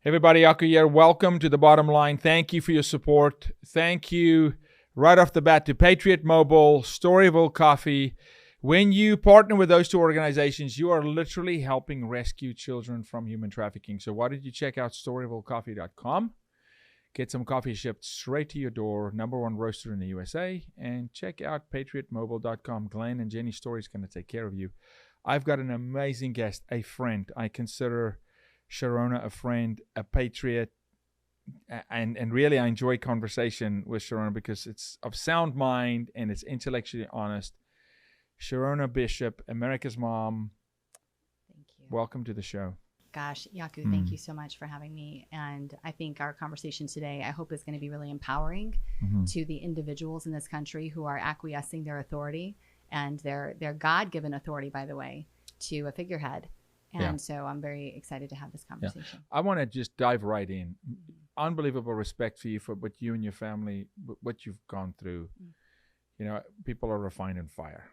Everybody, Jaco here. Welcome to The Bottom Line. Thank you for your support. Thank you right off the bat to Patriot Mobile, Storyville Coffee. When you partner with those two organizations, you are literally helping rescue children from human trafficking. So why don't you check out StoryvilleCoffee.com, get some coffee shipped straight to your door, #1 roaster in the USA, and check out PatriotMobile.com. Glenn and Jenny's Story is going to take care of you. I've got an amazing guest, a friend. I consider Sherrona a friend, a patriot, and really I enjoy conversation with Sherrona because it's of sound mind and it's intellectually honest. Sherrona Bishop, America's mom. Thank you. Welcome to the show. Gosh, Jaco, thank you so much for having me. And I think our conversation today, I hope is going to be really empowering to the individuals in this country who are acquiescing their authority and their God-given authority, by the way, to a figurehead. And so I'm very excited to have this conversation. Yeah. I want to just dive right in. Unbelievable respect for you, for what you and your family, what you've gone through. You know, people are refined in fire,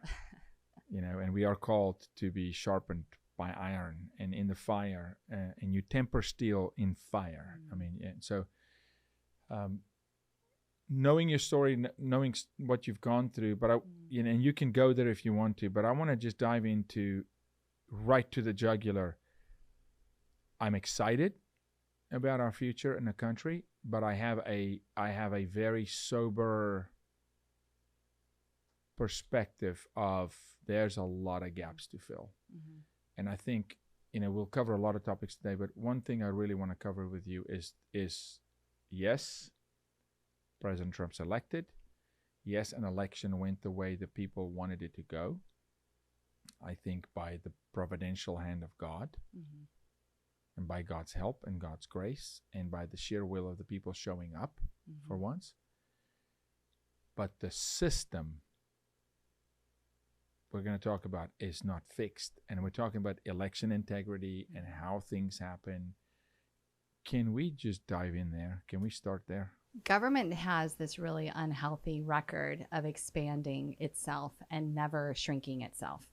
you know, and we are called to be sharpened by iron and in the fire, and you temper steel in fire. I mean, so knowing your story, knowing what you've gone through, but you know, and you can go there if you want to, but I want to just dive into right to the jugular. I'm excited about our future in the country, but I have a very sober perspective of there's a lot of gaps to fill. And I think, you know, we'll cover a lot of topics today, but one thing I really want to cover with you is yes, President Trump's elected. Yes, an election went the way the people wanted it to go. I think by the providential hand of God, and by God's help and God's grace, and by the sheer will of the people showing up for once. But the system we're going to talk about is not fixed. And we're talking about election integrity and how things happen. Can we just dive in there? Can we start there? Government has this really unhealthy record of expanding itself and never shrinking itself.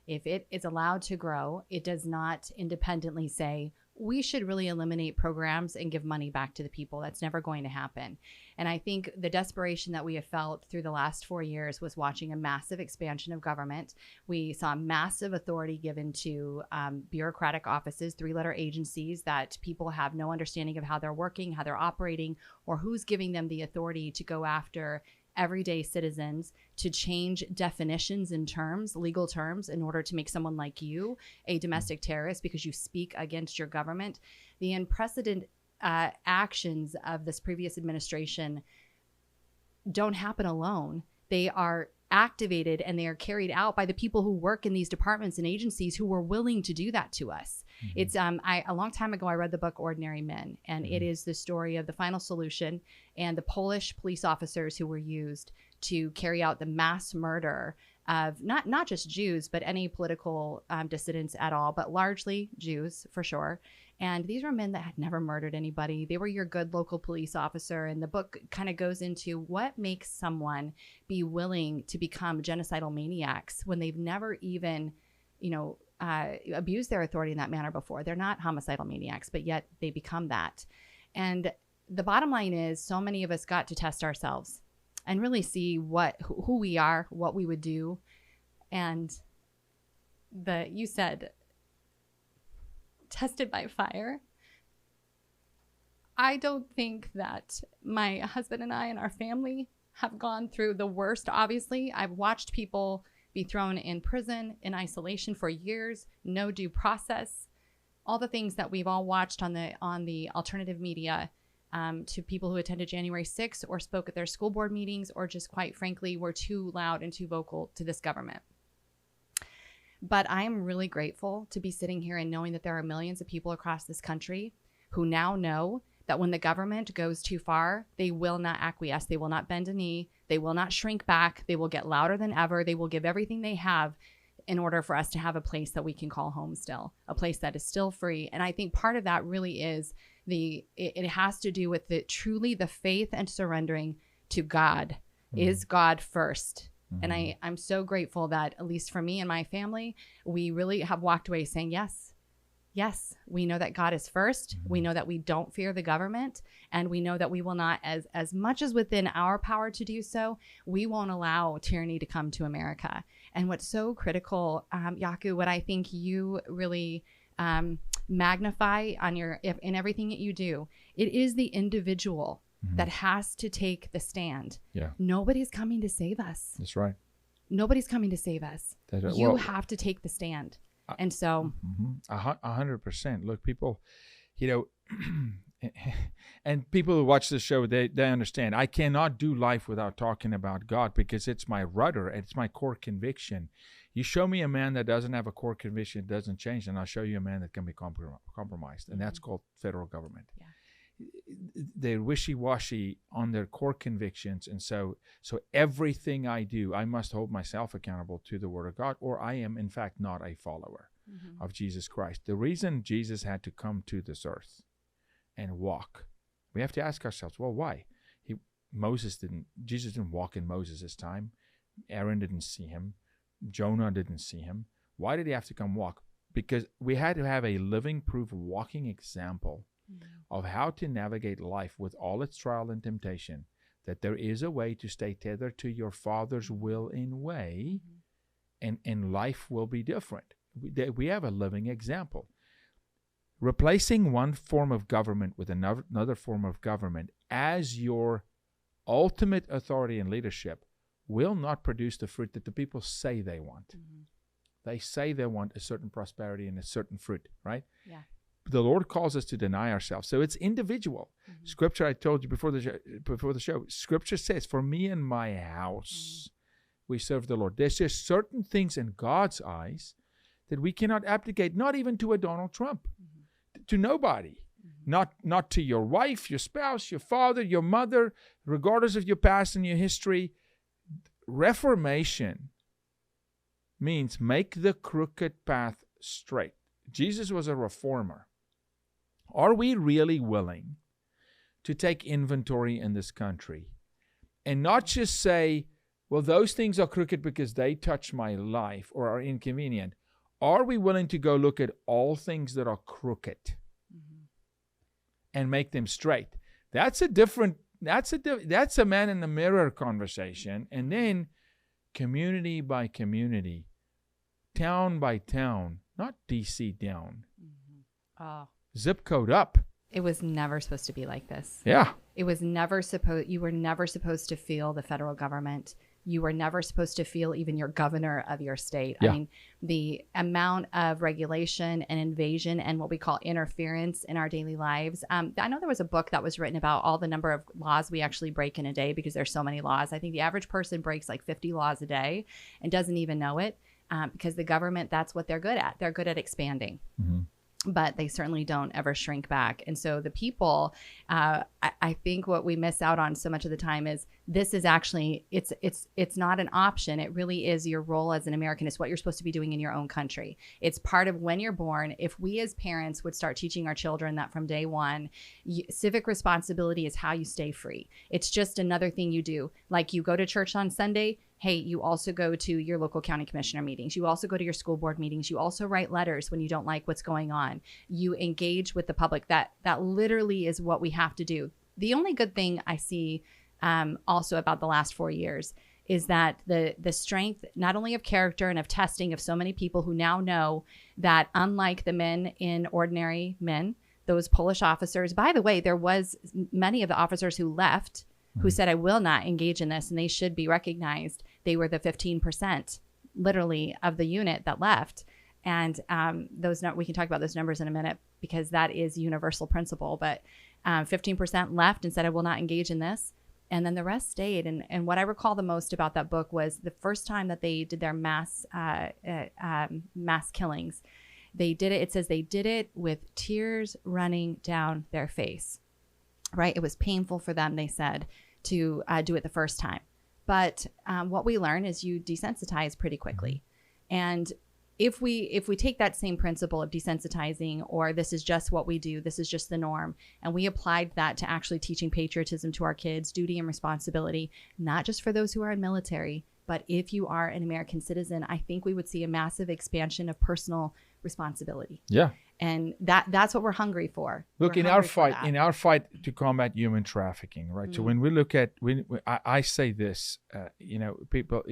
If it is allowed to grow, it does not independently say, we should really eliminate programs and give money back to the people. That's never going to happen. And I think the desperation that we have felt through the last 4 years was watching a massive expansion of government. We saw massive authority given to bureaucratic offices, 3-letter agencies that people have no understanding of how they're working, how they're operating, or who's giving them the authority to go after everyday citizens, to change definitions and terms, legal terms, in order to make someone like you a domestic terrorist because you speak against your government. The unprecedented actions of this previous administration don't happen alone. They are activated and they are carried out by the people who work in these departments and agencies who were willing to do that to us. It's a long time ago I read the book Ordinary Men, and it is the story of the final solution and the Polish police officers who were used to carry out the mass murder of not just Jews, but any political dissidents at all, but largely Jews for sure. And these were men that had never murdered anybody. They were your good local police officer. And the book kind of goes into what makes someone be willing to become genocidal maniacs when they've never even, abused their authority in that manner before. They're not homicidal maniacs, but yet they become that. And the bottom line is, so many of us got to test ourselves and really see who we are, what we would do. And you said, tested by fire. I don't think that my husband and I and our family have gone through the worst. Obviously, I've watched people be thrown in prison, in isolation for years, no due process, all the things that we've all watched on the alternative media, to people who attended January 6th or spoke at their school board meetings, or just quite frankly were too loud and too vocal to this government. But I am really grateful to be sitting here and knowing that there are millions of people across this country who now know that when the government goes too far, they will not acquiesce. They will not bend a knee. They will not shrink back. They will get louder than ever. They will give everything they have in order for us to have a place that we can call home still, a place that is still free. And I think part of that really is it has to do with truly the faith and surrendering to God. Is God first? And I'm so grateful that, at least for me and my family, we really have walked away saying, yes, yes, we know that God is first. We know that we don't fear the government, and we know that we will not, as much as within our power to do so, we won't allow tyranny to come to America. And what's so critical, Jaco, what I think you really magnify in everything that you do, it is the individual that has to take the stand. Yeah. Nobody's coming to save us. That's right. Nobody's coming to save us. You have to take the stand. And so 100%. Look, people, and people who watch this show, they understand. I cannot do life without talking about God, because it's my rudder. It's my core conviction. You show me a man that doesn't have a core conviction, doesn't change, and I'll show you a man that can be compromised. And that's called federal government. Yeah. They're wishy-washy on their core convictions. And so everything I do, I must hold myself accountable to the Word of God, or I am, in fact, not a follower of Jesus Christ. The reason Jesus had to come to this earth and walk, we have to ask ourselves, well, why? Jesus didn't walk in Moses' time. Aaron didn't see him. Jonah didn't see him. Why did he have to come walk? Because we had to have a living proof, walking example of how to navigate life with all its trial and temptation, that there is a way to stay tethered to your Father's will and way, and life will be different. We have a living example. Replacing one form of government with another form of government as your ultimate authority and leadership will not produce the fruit that the people say they want. They say they want a certain prosperity and a certain fruit, right? Yeah. The Lord calls us to deny ourselves. So it's individual. Scripture, I told you before the show, Scripture says, for me and my house, we serve the Lord. There's just certain things in God's eyes that we cannot abdicate, not even to a Donald Trump, to nobody. Not to your wife, your spouse, your father, your mother, regardless of your past and your history. Reformation means make the crooked path straight. Jesus was a reformer. Are we really willing to take inventory in this country and not just say, well, those things are crooked because they touch my life or are inconvenient? Are we willing to go look at all things that are crooked and make them straight? That's a man in the mirror conversation. And then community by community, town by town, not DC down. Zip code up. It was never supposed to be like this. Yeah. It was never you were never supposed to feel the federal government. You were never supposed to feel even your governor of your state. Yeah. I mean, the amount of regulation and invasion and what we call interference in our daily lives. I know there was a book that was written about all the number of laws we actually break in a day because there's so many laws. I think the average person breaks like 50 laws a day and doesn't even know it because the government, that's what they're good at. They're good at expanding. But they certainly don't ever shrink back. And so the people, I think what we miss out on so much of the time is this is actually, it's not an option. It really is your role as an American. It's what you're supposed to be doing in your own country. It's part of when you're born. If we as parents would start teaching our children that from day one, civic responsibility is how you stay free. It's just another thing you do. Like you go to church on Sunday, hey, you also go to your local county commissioner meetings. You also go to your school board meetings. You also write letters when you don't like what's going on. You engage with the public. That literally is what we have to do. The only good thing I see also about the last 4 years is that the strength not only of character and of testing of so many people who now know that unlike the men in Ordinary Men, those Polish officers, by the way, there was many of the officers who left who said, I will not engage in this, and they should be recognized. They were the 15%, literally, of the unit that left. And we can talk about those numbers in a minute because that is universal principle. But 15% left and said, I will not engage in this. And then the rest stayed. And what I recall the most about that book was the first time that they did their mass killings. They did it. It says they did it with tears running down their face. Right? It was painful for them, they said, to do it the first time. But what we learn is you desensitize pretty quickly. And if we take that same principle of desensitizing, or this is just what we do, this is just the norm, and we applied that to actually teaching patriotism to our kids, duty and responsibility, not just for those who are in military, but if you are an American citizen, I think we would see a massive expansion of personal responsibility. Yeah. And that's what we're hungry for. Look, in our fight to combat human trafficking, right? So when we look at, I say this,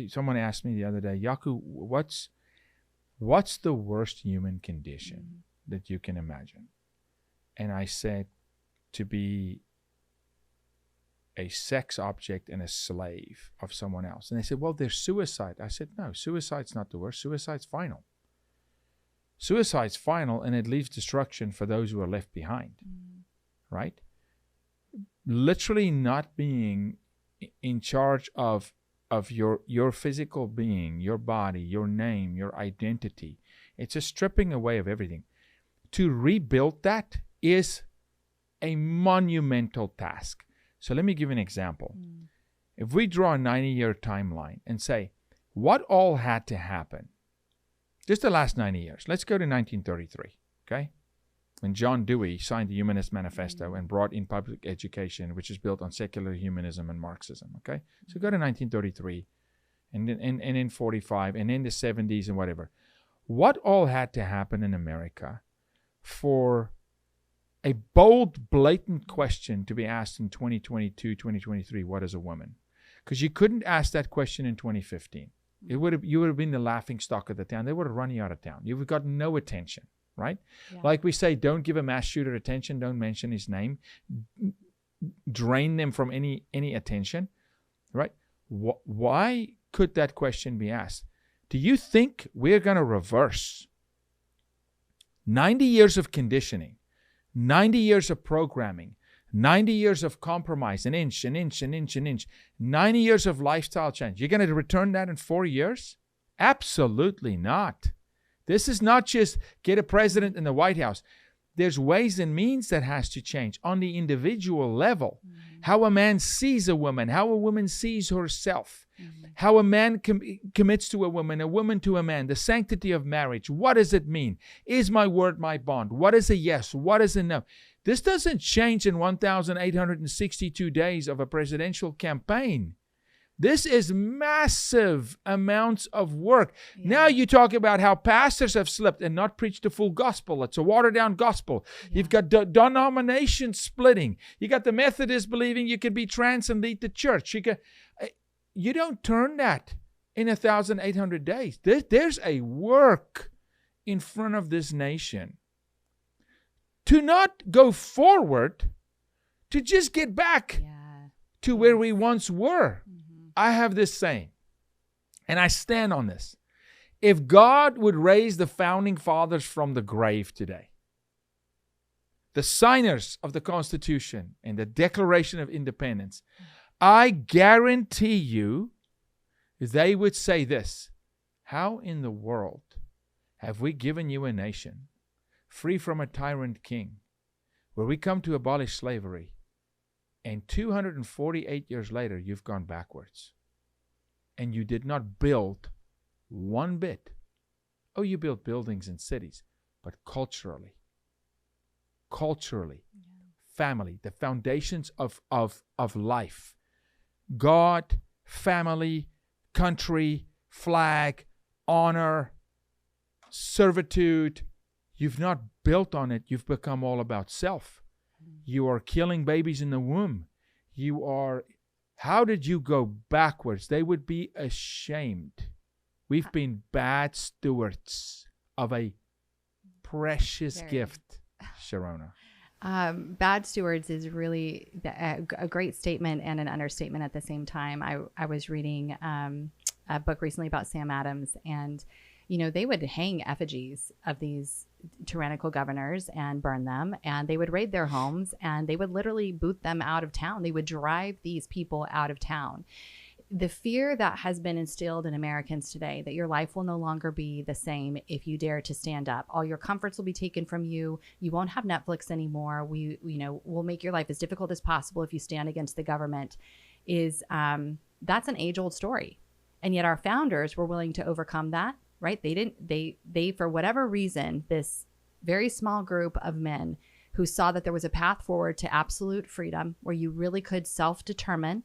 someone asked me the other day, Jaco, what's the worst human condition that you can imagine? And I said, to be a sex object and a slave of someone else. And they said, well, there's suicide. I said, no, suicide's not the worst. Suicide's final. Suicide's final, and it leaves destruction for those who are left behind, right? Literally not being in charge of your physical being, your body, your name, your identity. It's a stripping away of everything. To rebuild that is a monumental task. So let me give you an example. If we draw a 90-year timeline and say, what all had to happen? Just the last 90 years. Let's go to 1933, okay? When John Dewey signed the Humanist Manifesto and brought in public education, which is built on secular humanism and Marxism, okay? So go to 1933 and in 45 and in the 70s and whatever. What all had to happen in America for a bold, blatant question to be asked in 2022, 2023, what is a woman? Because you couldn't ask that question in 2015. You would have been the laughing stock of the town. They would have run you out of town. You've got no attention, right? Yeah. Like we say, don't give a mass shooter attention. Don't mention his name. Drain them from any attention, right? Why could that question be asked? Do you think we're going to reverse 90 years of conditioning, 90 years of programming, 90 years of compromise, an inch, 90 years of lifestyle change? You're going to return that in 4 years? Absolutely not. This is not just get a president in the White House. There's ways and means that has to change on the individual level. How a man sees a woman, how a woman sees herself, how a man commits to a woman to a man, the sanctity of marriage. What does it mean? Is my word my bond? What is a yes? What is a no? This doesn't change in 1,862 days of a presidential campaign. This is massive amounts of work. Yeah. Now you talk about how pastors have slipped and not preached the full gospel. It's a watered-down gospel. Yeah. You've got denomination splitting. You got the Methodists believing you can be trans and lead the church. You don't turn that in 1,800 days. There's a work in front of this nation to not go forward, to just get back to where we once were. I have this saying, and I stand on this. If God would raise the founding fathers from the grave today, the signers of the Constitution and the Declaration of Independence, I guarantee you they would say this: how in the world have we given you a nation free from a tyrant king, where we come to abolish slavery, and 248 years later, you've gone backwards. And you did not build one bit. Oh, you built buildings and cities, but culturally, family, the foundations of life, God, family, country, flag, honor, servitude. You've not built on it. You've become all about self. You are killing babies in the womb. How did you go backwards? They would be ashamed. We've been bad stewards of a precious gift, Sherrona. Bad stewards is really a great statement and an understatement at the same time. I was reading a book recently about Sam Adams, and they would hang effigies of these tyrannical governors and burn them, and they would raid their homes, and they would literally boot them out of town. They would drive these people out of town. The fear that has been instilled in Americans today, that your life will no longer be the same if you dare to stand up. All your comforts will be taken from you. You won't have Netflix anymore. We'll make your life as difficult as possible if you stand against the government. That's an age-old story. And yet our founders were willing to overcome that. Right? They, for whatever reason, this very small group of men who saw that there was a path forward to absolute freedom where you really could self-determine.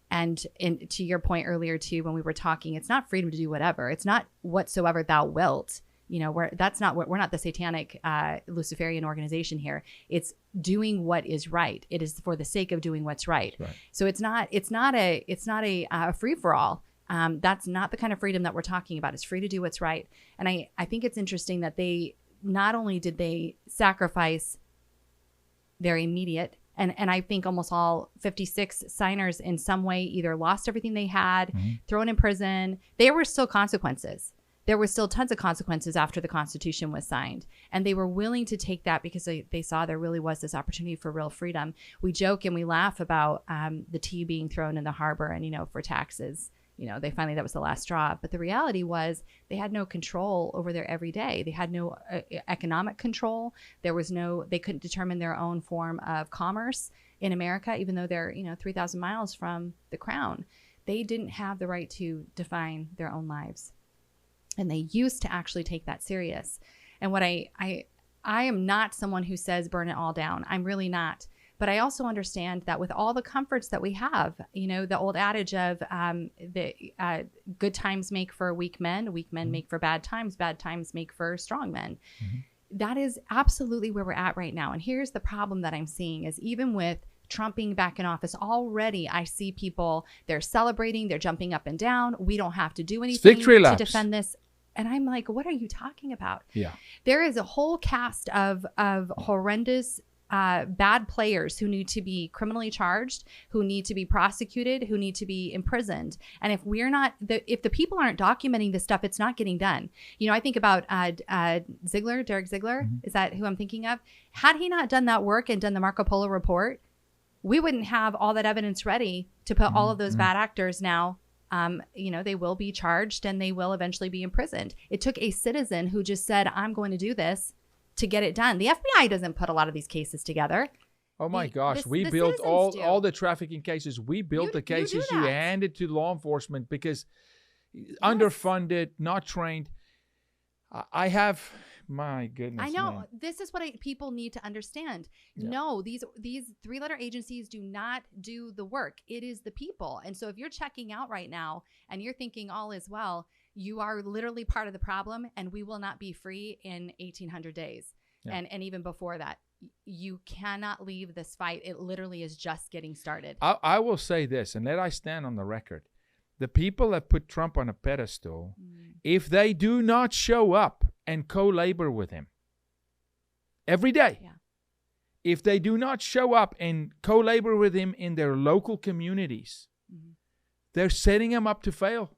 And to your point earlier too, when we were talking, it's not freedom to do whatever. It's not whatsoever thou wilt. we're not the satanic Luciferian organization here. It's doing what is right. It is for the sake of doing what's right. Right. So it's not a free for all. That's not the kind of freedom that we're talking about. It's free to do what's right. And I think it's interesting that they not only did they sacrifice their immediate, and I think almost all 56 signers in some way either lost everything they had, thrown in prison. There were still consequences. There were still tons of consequences after the Constitution was signed. And they were willing to take that because they saw there really was this opportunity for real freedom. We joke and we laugh about the tea being thrown in the harbor and, for taxes. They finally, that was the last straw. But the reality was they had no control over their everyday. They had no economic control. They couldn't determine their own form of commerce in America, even though they're, 3,000 miles from the crown. They didn't have the right to define their own lives. And they used to actually take that serious. And what I am not someone who says burn it all down. I'm really not. But I also understand that with all the comforts that we have, the old adage of good times make for weak men make for bad times make for strong men. That is absolutely where we're at right now. And here's the problem that I'm seeing is even with Trump being back in office, already I see people, they're celebrating, they're jumping up and down. We don't have to do anything to defend this. And I'm like, what are you talking about? Yeah. There is a whole cast of horrendous bad players who need to be criminally charged, who need to be prosecuted, who need to be imprisoned. And if if the people aren't documenting this stuff, it's not getting done. I think about Derek Ziegler. Is that who I'm thinking of? Had he not done that work and done the Marco Polo report, we wouldn't have all that evidence ready to put all of those bad actors now. They will be charged and they will eventually be imprisoned. It took a citizen who just said, I'm going to do this to get it done. The FBI doesn't put a lot of these cases together. Oh my gosh, we built all the trafficking cases. We built the cases you handed to law enforcement because underfunded, not trained. My goodness. I know. Man. This is what people need to understand. Yeah. No, these three-letter agencies do not do the work. It is the people. And so if you're checking out right now and you're thinking all is well, you are literally part of the problem, and we will not be free in 1,800 days. Yeah. And even before that, you cannot leave this fight. It literally is just getting started. I will say this, and let I stand on the record. The people that put Trump on a pedestal, if they do not show up and co-labor with him every day, if they do not show up and co-labor with him in their local communities, they're setting him up to fail.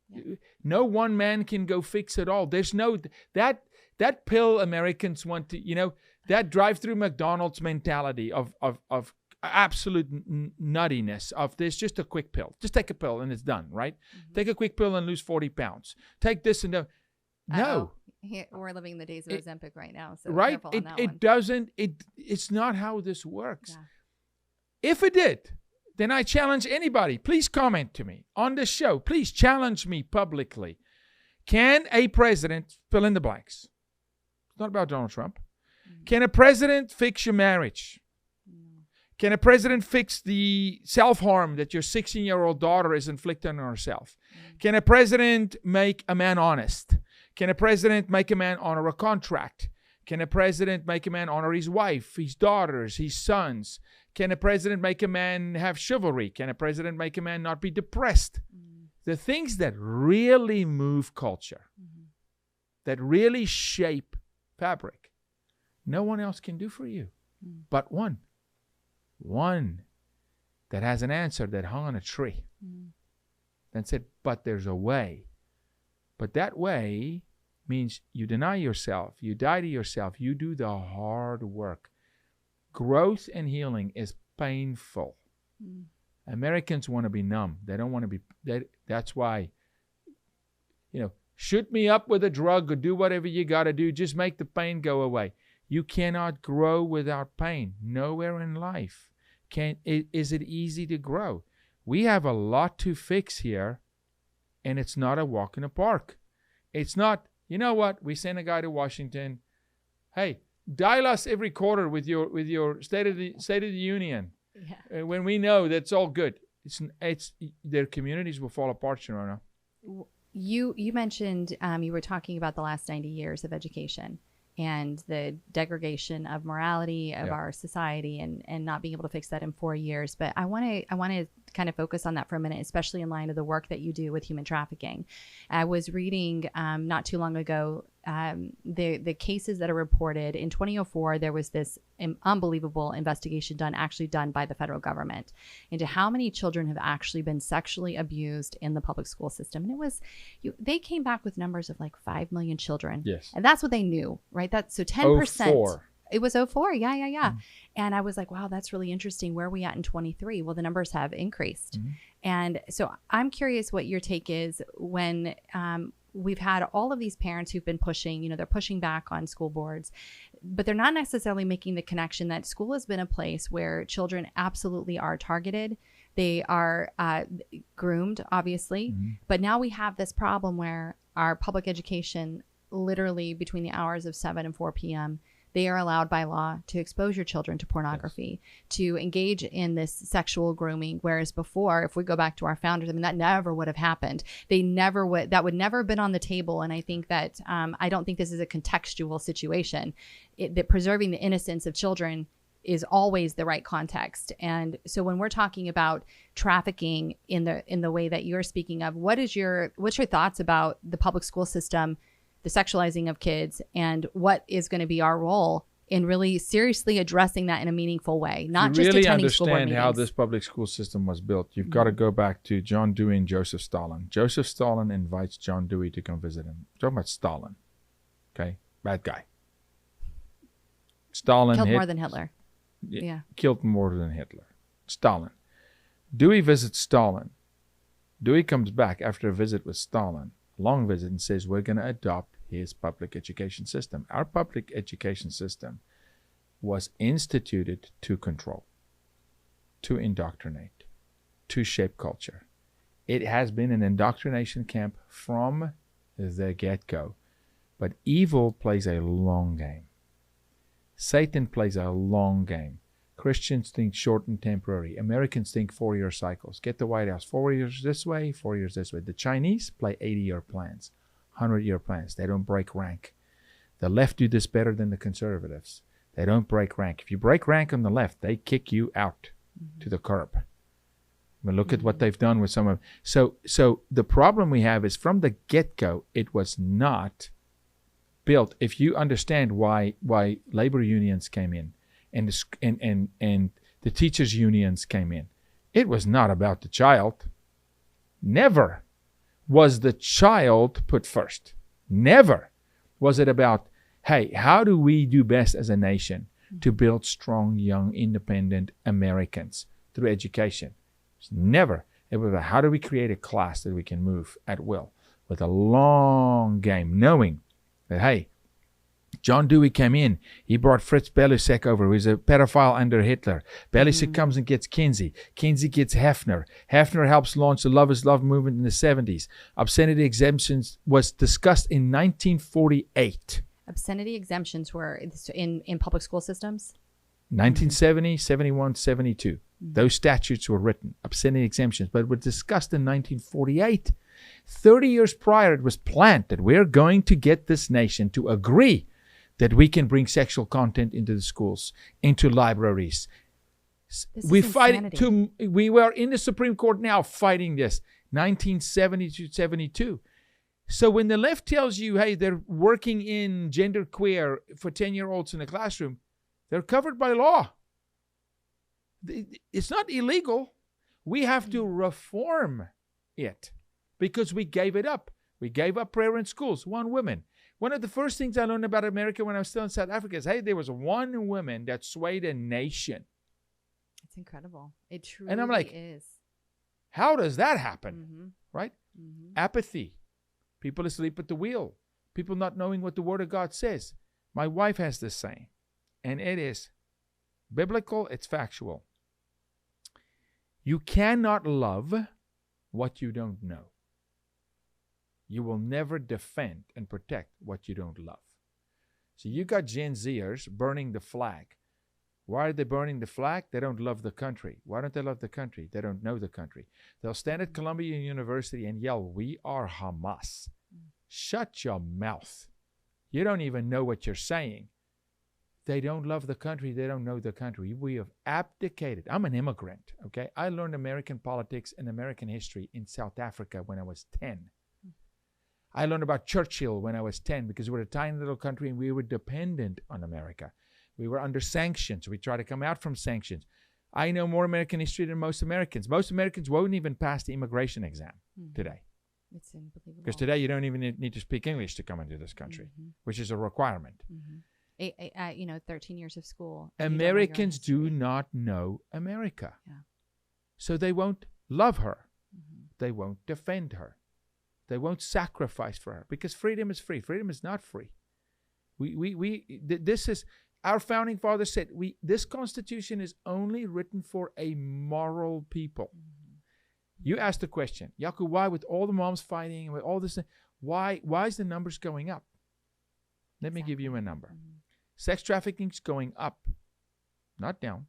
Yeah. No one man can go fix it all. There's no that pill Americans want to, that drive-through McDonald's mentality of absolute nuttiness of there's just a quick pill. Just take a pill and it's done, right? Take a quick pill and lose 40 pounds. Take this and no. We're living the days of Ozempic right now. So right? It's not how this works. Yeah. If it did, then I challenge anybody. Please comment to me on this show. Please challenge me publicly. Can a president fill in the blanks? It's not about Donald Trump. Can a president fix your marriage? Can a president fix the self-harm that your 16-year-old daughter is inflicting on herself? Can a president make a man honest? Can a president make a man honor a contract? Can a president make a man honor his wife, his daughters, his sons? Can a president make a man have chivalry? Can a president make a man not be depressed? The things that really move culture, that really shape fabric, no one else can do for you but one. One that has an answer that hung on a tree and said, but there's a way. But that way means you deny yourself, you die to yourself, you do the hard work. Growth and healing is painful. Americans want to be numb. They don't want to be, that's why, shoot me up with a drug or do whatever you got to do. Just make the pain go away. You cannot grow without pain. Nowhere in life is it easy to grow. We have a lot to fix here, and it's not a walk in the park. It's not, you know what? We send a guy to Washington. Hey, dial us every quarter with your State of the Union. Yeah. When we know that's all good. It's their communities will fall apart, Sherrona. You mentioned you were talking about the last 90 years of education and the degradation of morality of our society, and not being able to fix that in 4 years. But I want to kind of focus on that for a minute, especially in line of the work that you do with human trafficking. I was reading not too long ago the cases that are reported. In 2004, there was this unbelievable investigation done by the federal government into how many children have actually been sexually abused in the public school system. And it was, they came back with numbers of like 5 million children. Yes. And that's what they knew, right? That's so 10%. 04. It was 04. Yeah. Mm-hmm. And I was like, wow, that's really interesting. Where are we at in 23? Well, the numbers have increased. Mm-hmm. And so I'm curious what your take is when we've had all of these parents who've been pushing, they're pushing back on school boards, but they're not necessarily making the connection that school has been a place where children absolutely are targeted. They are groomed, obviously, mm-hmm. but now we have this problem where our public education, literally between the hours of 7 and 4 p.m., they are allowed by law to expose your children to pornography, yes. to engage in this sexual grooming. Whereas before, if we go back to our founders, that never would have happened. That would never have been on the table. And I think that, I don't think this is a contextual situation. That preserving the innocence of children is always the right context. And so when we're talking about trafficking in the way that you're speaking of, what's your thoughts about the public school system, the sexualizing of kids, and what is going to be our role in really seriously addressing that in a meaningful way, not just really attending school board meetings. Understand how this public school system was built, you've got to go back to John Dewey and Joseph Stalin. Joseph Stalin invites John Dewey to come visit him. We're talking about Stalin, okay? Bad guy. Stalin killed more than Hitler. Yeah. Killed more than Hitler. Stalin. Dewey visits Stalin. Dewey comes back after a visit with Stalin, long visit, and says, we're going to adopt his public education system. Our public education system was instituted to control, to indoctrinate, to shape culture. It has been an indoctrination camp from the get-go. But evil plays a long game. Satan plays a long game. Christians think short and temporary. Americans think 4-year cycles. Get the White House 4 years this way, 4 years this way. The Chinese play 80-year plans, 100-year plans. They don't break rank. The left do this better than the conservatives. They don't break rank. If you break rank on the left, they kick you out to the curb. But look at what they've done with some of. So the problem we have is from the get-go, it was not built. If you understand why labor unions came in, and the teachers' unions came in, it was not about the child. Never was the child put first. Never was it about, hey, how do we do best as a nation to build strong, young, independent Americans through education? It's never. It was about how do we create a class that we can move at will with a long game, knowing that, hey, John Dewey came in. He brought Fritz Belusek over, who was a pedophile under Hitler. Belusek comes and gets Kinsey. Kinsey gets Hefner. Hefner helps launch the Love is Love movement in the 70s. Obscenity exemptions was discussed in 1948. Obscenity exemptions were in public school systems? 1970, 71, 72. Those statutes were written, obscenity exemptions, but were discussed in 1948. 30 years prior, it was planned that we're going to get this nation to agree that we can bring sexual content into the schools, into libraries. We were in the Supreme Court now fighting this, 1970 to 72. So when the left tells you, hey, they're working in genderqueer for 10-year-olds in a classroom, they're covered by law. It's not illegal. We have to reform it because we gave it up. We gave up prayer in schools, one woman. One of the first things I learned about America when I was still in South Africa is, hey, there was one woman that swayed a nation. It's incredible. It truly and I'm like, is. How does that happen? Right? Apathy. People asleep at the wheel. People not knowing what the Word of God says. My wife has this saying, and it is biblical, it's factual. You cannot love what you don't know. You will never defend and protect what you don't love. So you got Gen Zers burning the flag Why are they burning the flag? They don't love the country. Why don't they love the country? They don't know the country. They'll stand at Columbia University and yell, "We are Hamas." Shut your mouth. You don't even know what you're saying. They don't love the country. They don't know the country. We have abdicated. I'm an immigrant, okay? I learned American politics and American history in South Africa when I was 10. I learned about Churchill when I was 10 because we're a tiny little country and we were dependent on America. We were under sanctions. We tried to come out from sanctions. I know more American history than most Americans. Most Americans won't even pass the immigration exam today. It's unbelievable. Because today you don't even need to speak English to come into this country, which is a requirement. 13 years of school. Americans do not know America. Yeah. So they won't love her. They won't defend her. They won't sacrifice for her because freedom is free. Freedom is not free. This is, our founding fathers said, this Constitution is only written for a moral people. You asked the question, Jaco, why with all the moms fighting and with all this, why is the numbers going up? Let me give you a number. Sex trafficking is going up, not down.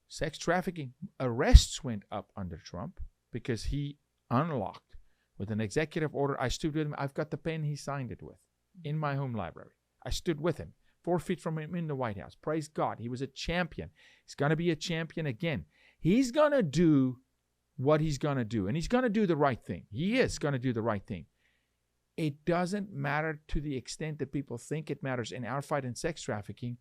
Sex trafficking arrests went up under Trump because he unlocked with an executive order. I stood with him. I've got the pen he signed it with in my home library. I stood with him, 4 feet from him in the White House. Praise God. He was a champion. He's going to be a champion again. He's going to do what he's going to do, and he's going to do the right thing. He is going to do the right thing. It doesn't matter to the extent that people think it matters in our fight in sex trafficking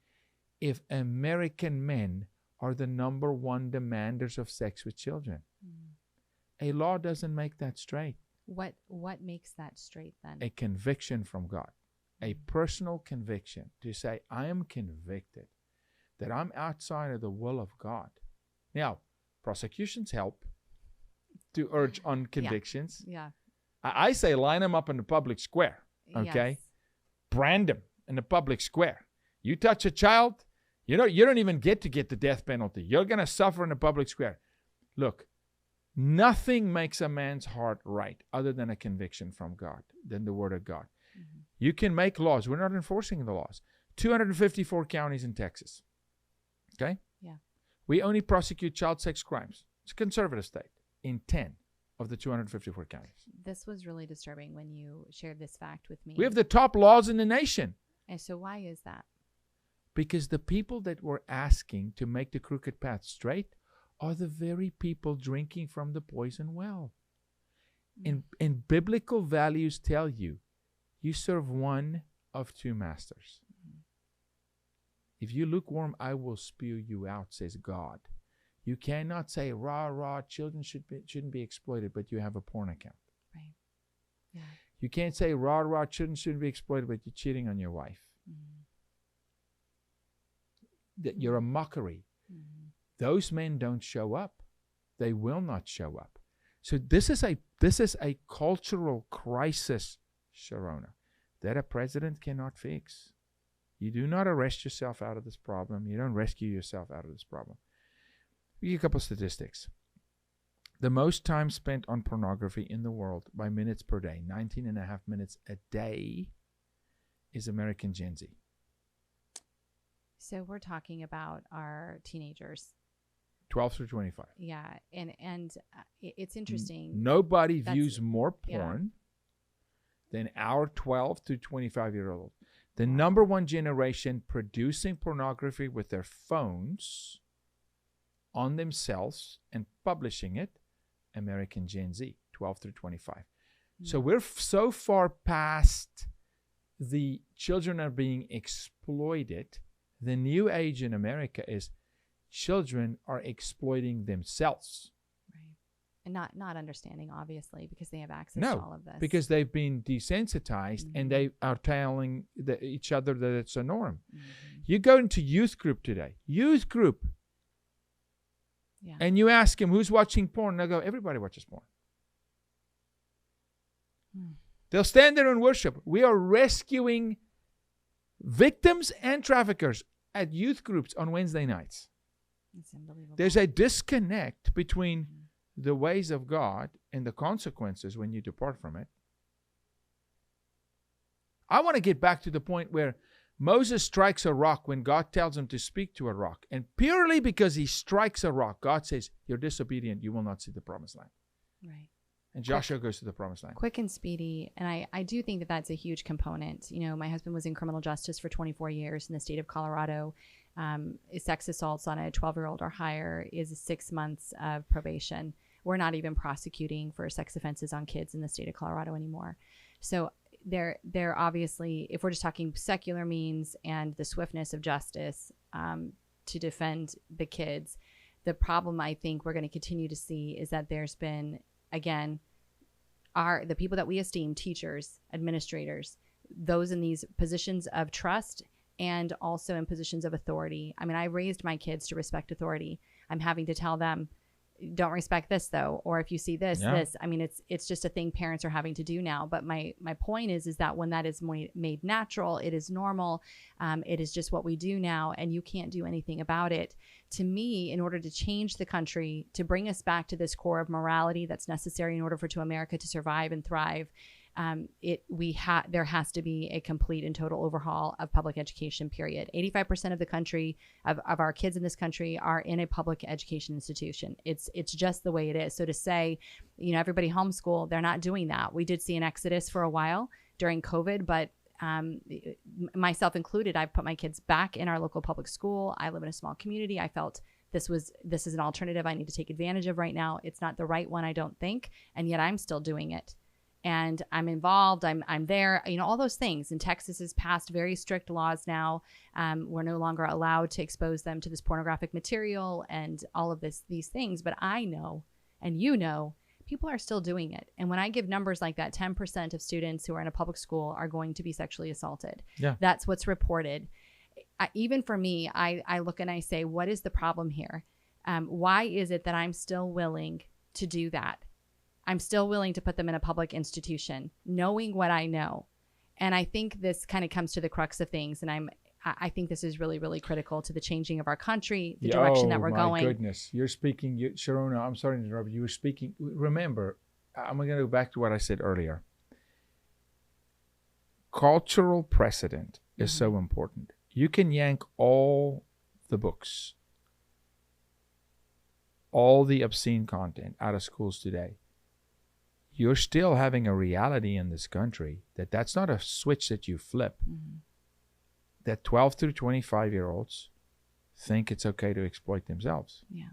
if American men are the number one demanders of sex with children. A law doesn't make that straight. What makes that straight then? A conviction from God. A personal conviction to say, I am convicted that I'm outside of the will of God. Now, prosecutions help to urge on convictions. Yeah. I say line them up in the public square, okay? Yes. Brand them in the public square. You touch a child, you don't even get to get the death penalty. You're going to suffer in the public square. Look, nothing makes a man's heart right other than a conviction from God, than the Word of God. You can make laws. We're not enforcing the laws. 254 counties in Texas, okay? Yeah. We only prosecute child sex crimes. It's a conservative state in 10 of the 254 counties. This was really disturbing when you shared this fact with me. We have the top laws in the nation. And so why is that? Because the people that were asking to make the crooked path straight are the very people drinking from the poison well. And biblical values tell you, you serve one of two masters. If you lukewarm, I will spew you out, says God. You cannot say, rah, children shouldn't be exploited, but you have a porn account. Right. Yeah. You can't say, rah, children shouldn't be exploited, but you're cheating on your wife. That you're a mockery. Those men don't show up. They will not show up. So this is a cultural crisis, Sherrona, that a president cannot fix. You do not arrest yourself out of this problem. You don't rescue yourself out of this problem. Give you a couple of statistics. The most time spent on pornography in the world by minutes per day, 19.5 minutes a day, is American Gen Z. So we're talking about our teenagers. 12 through 25. Yeah, and it's interesting. Nobody views more porn than our 12 to 25-year-old. The number one generation producing pornography with their phones on themselves and publishing it, American Gen Z, 12 through 25. So we're so far past the children are being exploited. The new age in America is children are exploiting themselves. Right. And not understanding, obviously, because they have access to all of this. Because they've been desensitized and they are telling each other that it's a norm. You go into youth group today, and you ask them, who's watching porn? They'll go, everybody watches porn. They'll stand there and worship. We are rescuing victims and traffickers at youth groups on Wednesday nights. It's unbelievable. There's a disconnect between the ways of God and the consequences when you depart from it. I want to get back to the point where Moses strikes a rock when God tells him to speak to a rock. And purely because he strikes a rock, God says, you're disobedient, you will not see the promised land. Right. And Joshua goes to the promised land. Quick and speedy. And I do think that that's a huge component. You know, my husband was in criminal justice for 24 years in the state of Colorado. Sex assaults on a 12-year-old or higher is 6 months of probation. We're not even prosecuting for sex offenses on kids in the state of Colorado anymore. So they're obviously, if we're just talking secular means and the swiftness of justice to defend the kids, the problem I think we're going to continue to see is that there's been, again, the people that we esteem, teachers, administrators, those in these positions of trust and also in positions of authority. I mean, I raised my kids to respect authority. I'm having to tell them, don't respect this though, or if you see this, this. I mean, it's just a thing parents are having to do now. But my point is that when that is made natural, it is normal. It is just what we do now, and you can't do anything about it. To me, in order to change the country, to bring us back to this core of morality that's necessary in order for America to survive and thrive, there has to be a complete and total overhaul of public education, period. 85% of the country, of our kids in this country are in a public education institution. It's just the way it is. So to say, you know, everybody homeschool, they're not doing that. We did see an exodus for a while during COVID, but myself included, I put my kids back in our local public school. I live in a small community. I felt this is an alternative I need to take advantage of right now. It's not the right one, I don't think. And yet I'm still doing it. And I'm involved, I'm there, you know, all those things. And Texas has passed very strict laws now. We're no longer allowed to expose them to this pornographic material and all of these things. But I know, and you know, people are still doing it. And when I give numbers like that, 10% of students who are in a public school are going to be sexually assaulted. Yeah. That's what's reported. Even for me, I look and I say, what is the problem here? Why is it that I'm still willing to do that? I'm still willing to put them in a public institution, knowing what I know. And I think this kind of comes to the crux of things. And I think this is really, really critical to the changing of our country, the direction that we're going. Oh, my goodness. You're speaking, Sherrona, I'm sorry to interrupt you. You were speaking. Remember, I'm going to go back to what I said earlier. Cultural precedent is so important. You can yank all the books, all the obscene content out of schools today. You're still having a reality in this country that's not a switch that you flip. That 12 through 25-year-olds think it's okay to exploit themselves. Yeah.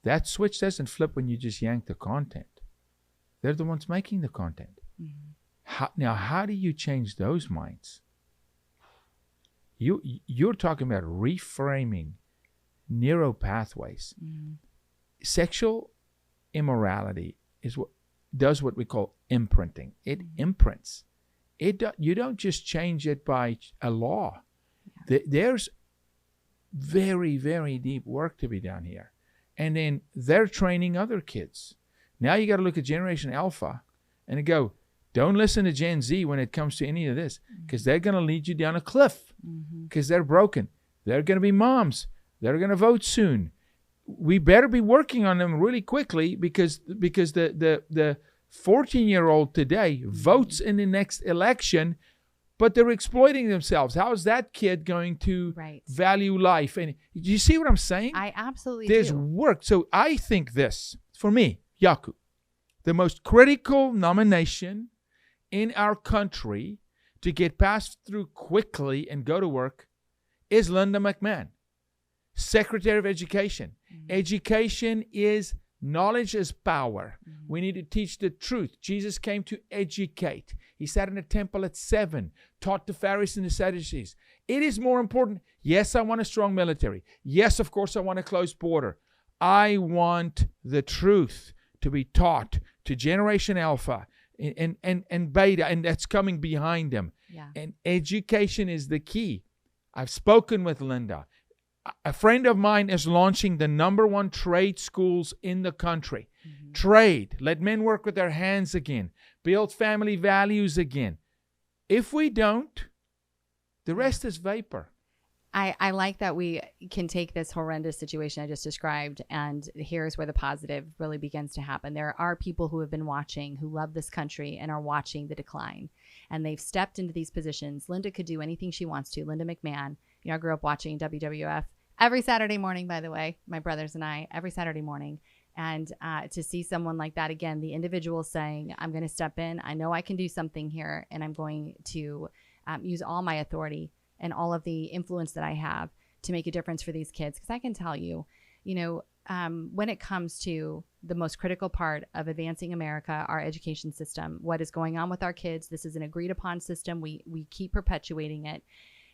That switch doesn't flip when you just yank the content. They're the ones making the content. How do you change those minds? You're talking about reframing neural pathways. Sexual immorality is what does what we call imprinting. It imprints. You don't just change it by a law. There's very, very deep work to be done here. And then they're training other kids. Now you got to look at Generation Alpha and go, don't listen to Gen Z when it comes to any of this, because they're going to lead you down a cliff, because they're broken. They're going to be moms. They're going to vote soon. We better be working on them really quickly, because the 14-year-old today votes in the next election, but they're exploiting themselves. How is that kid going to value life? And do you see what I'm saying? I absolutely do. There's work. So I think this, for me, Jaco, the most critical nomination in our country to get passed through quickly and go to work is Linda McMahon, Secretary of Education. Education is knowledge is power. We need to teach the truth. Jesus came to educate. He sat in the temple at 7, taught the Pharisees and the Sadducees. It is more important. Yes, I want a strong military. Yes, of course, I want a closed border. I want the truth to be taught to Generation Alpha and Beta, and that's coming behind them. Yeah. And education is the key. I've spoken with Linda. A friend of mine is launching the #1 trade schools in the country. Trade. Let men work with their hands again. Build family values again. If we don't, the rest is vapor. I like that we can take this horrendous situation I just described, and here's where the positive really begins to happen. There are people who have been watching, who love this country and are watching the decline, and they've stepped into these positions. Linda could do anything she wants to. Linda McMahon, I grew up watching WWF every Saturday morning, by the way, my brothers and I, every Saturday morning. And to see someone like that, again, the individual saying, I'm going to step in. I know I can do something here, and I'm going to use all my authority and all of the influence that I have to make a difference for these kids. Because I can tell you, when it comes to the most critical part of advancing America, our education system, what is going on with our kids, this is an agreed upon system. We keep perpetuating it.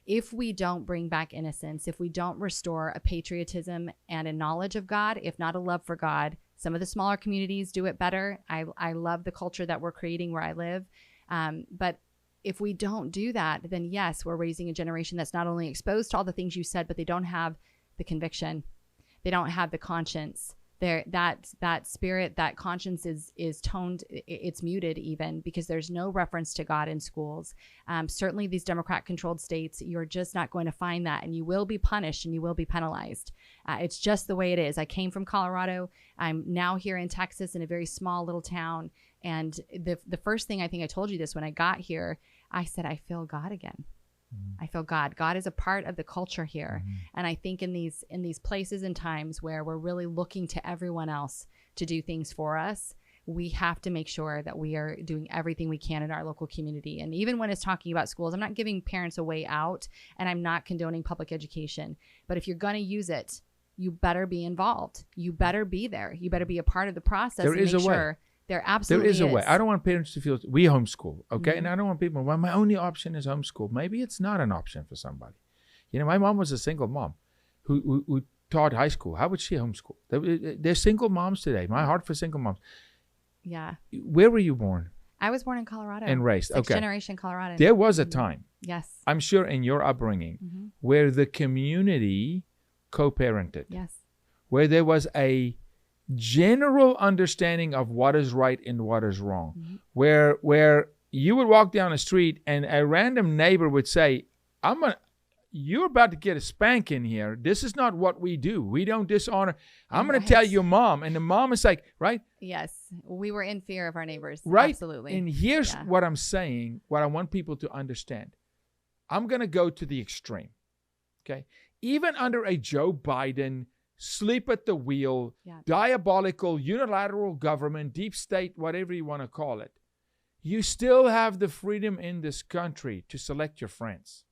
If we don't bring back innocence, if we don't restore a patriotism and a knowledge of God, if not a love for God, some of the smaller communities do it better. I love the culture that we're creating where I live. But if we don't do that, then yes, we're raising a generation that's not only exposed to all the things you said, but they don't have the conviction. They don't have the conscience. That spirit, that conscience is toned. It's muted even because there's no reference to God in schools. Certainly these Democrat-controlled states, you're just not going to find that, and you will be punished and you will be penalized. It's just the way it is. I came from Colorado. I'm now here in Texas in a very small little town. And the first thing, I think I told you this when I got here, I said, I feel God again. I feel God. God is a part of the culture here. And I think in these places and times where we're really looking to everyone else to do things for us, we have to make sure that we are doing everything we can in our local community. And even when it's talking about schools, I'm not giving parents a way out, and I'm not condoning public education. But if you're going to use it, you better be involved. You better be there. You better be a part of the process. There is a way. There absolutely is. There is a way. I don't want parents to feel, we homeschool, okay? And I don't want people, well, my only option is homeschool. Maybe it's not an option for somebody. My mom was a single mom who taught high school. How would she homeschool? There's single moms today. My heart for single moms. Yeah. Where were you born? I was born in Colorado. And raised, Sixth generation Colorado. There was a time, yes, I'm sure in your upbringing, where the community co-parented. Yes. Where there was a general understanding of what is right and what is wrong, where you would walk down the street and a random neighbor would say, you're about to get a spanking here. This is not what we do. We don't dishonor. I'm going to tell your mom. And the mom is like, right? Yes. We were in fear of our neighbors. Right. Absolutely. And here's what I'm saying, what I want people to understand. I'm going to go to the extreme. Okay. Even under a Joe Biden sleep at the wheel, diabolical, unilateral government, deep state, whatever you want to call it, you still have the freedom in this country to select your friends.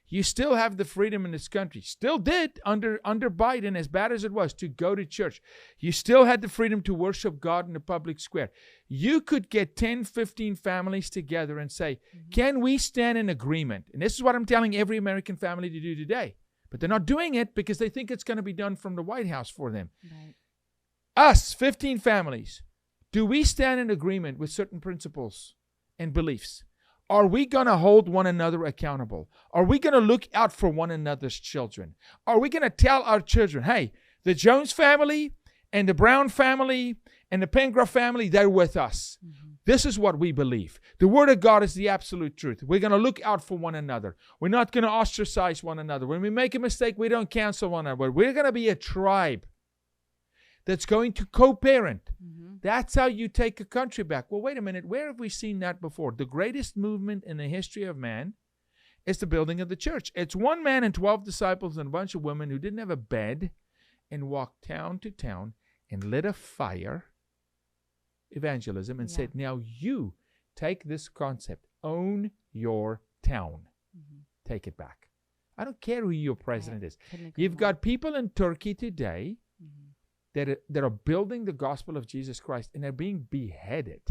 You still have the freedom in this country, still did under Biden, as bad as it was, to go to church. You still had the freedom to worship God in the public square. You could get 10, 15 families together and say, can we stand in agreement? And this is what I'm telling every American family to do today. But they're not doing it because they think it's going to be done from the White House for them. Right. Us, 15 families, do we stand in agreement with certain principles and beliefs? Are we going to hold one another accountable? Are we going to look out for one another's children? Are we going to tell our children, hey, the Jones family and the Brown family and the Pengra family, they're with us. This is what we believe. The Word of God is the absolute truth. We're going to look out for one another. We're not going to ostracize one another. When we make a mistake, we don't cancel one another. We're going to be a tribe that's going to co-parent. That's how you take a country back. Well, wait a minute. Where have we seen that before? The greatest movement in the history of man is the building of the church. It's one man and 12 disciples and a bunch of women who didn't have a bed and walked town to town and lit a fire, evangelism, and said, now you take this concept, own your town, take it back. I don't care who your president is. You've got people in Turkey today that are building the gospel of Jesus Christ, and they're being beheaded,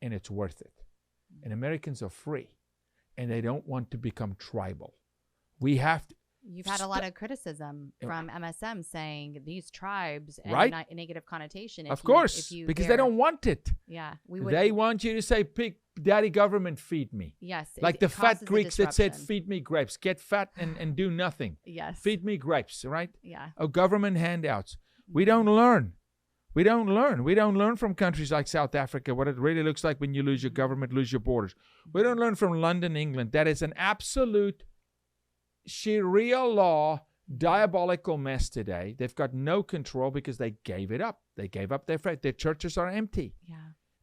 and it's worth it. And Americans are free, and they don't want to become tribal. We have to. You've had a lot of criticism from MSM saying these tribes and a negative connotation. Of course, because they don't want it. Yeah, they want you to say, "Daddy government, feed me." Yes, like the fat Greeks that said, "Feed me grapes, get fat and do nothing." Yes, feed me grapes, right? Yeah. Oh, government handouts. We don't learn. We don't learn. We don't learn from countries like South Africa what it really looks like when you lose your government, lose your borders. We don't learn from London, England. That is an absolute Sharia law, diabolical mess today. They've got no control because they gave it up. They gave up their faith. Their churches are empty. Yeah.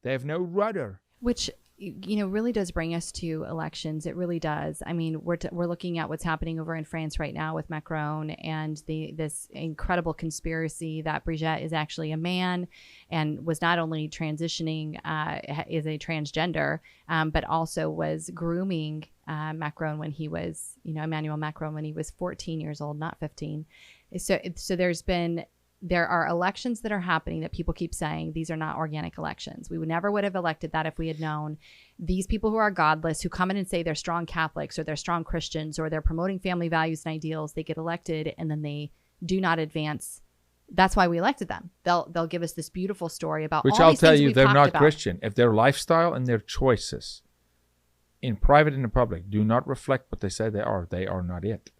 They have no rudder. Which, really does bring us to elections. It really does. I mean, we're looking at what's happening over in France right now with Macron and this incredible conspiracy that Brigitte is actually a man and was not only transitioning, is a transgender, but also was grooming Macron when he was, Emmanuel Macron when he was 14 years old, not 15. So there are elections that are happening that people keep saying these are not organic elections. We would have elected that if we had known these people who are godless, who come in and say they're strong Catholics or they're strong Christians or they're promoting family values and ideals, they get elected and then they do not advance. That's why we elected them. They'll give us this beautiful story about which all I'll these tell things you, we've they're talked not about. Christian. If their lifestyle and their choices in private and in public do not reflect what they say they are not it.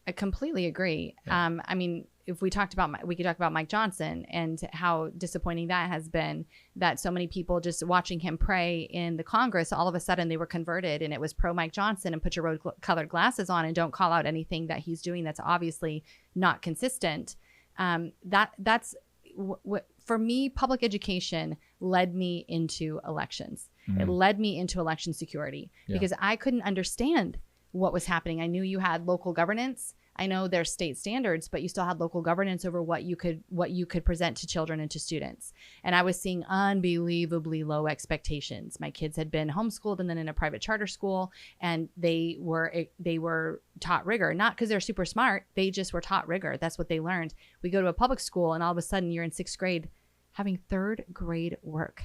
I completely agree. Yeah. I mean, if we could talk about Mike Johnson and how disappointing that has been, that so many people just watching him pray in the Congress, all of a sudden they were converted and it was pro Mike Johnson and put your rose-colored glasses on and don't call out anything that he's doing that's obviously not consistent. That's what for me, public education led me into elections. It led me into election security because I couldn't understand what was happening. I knew you had local governance. I know there's state standards, but you still had local governance over what you could present to children and to students. And I was seeing unbelievably low expectations. My kids had been homeschooled and then in a private charter school, and they were taught rigor, not because they're super smart. They just were taught rigor. That's what they learned. We go to a public school and all of a sudden you're in 6th grade having 3rd grade work.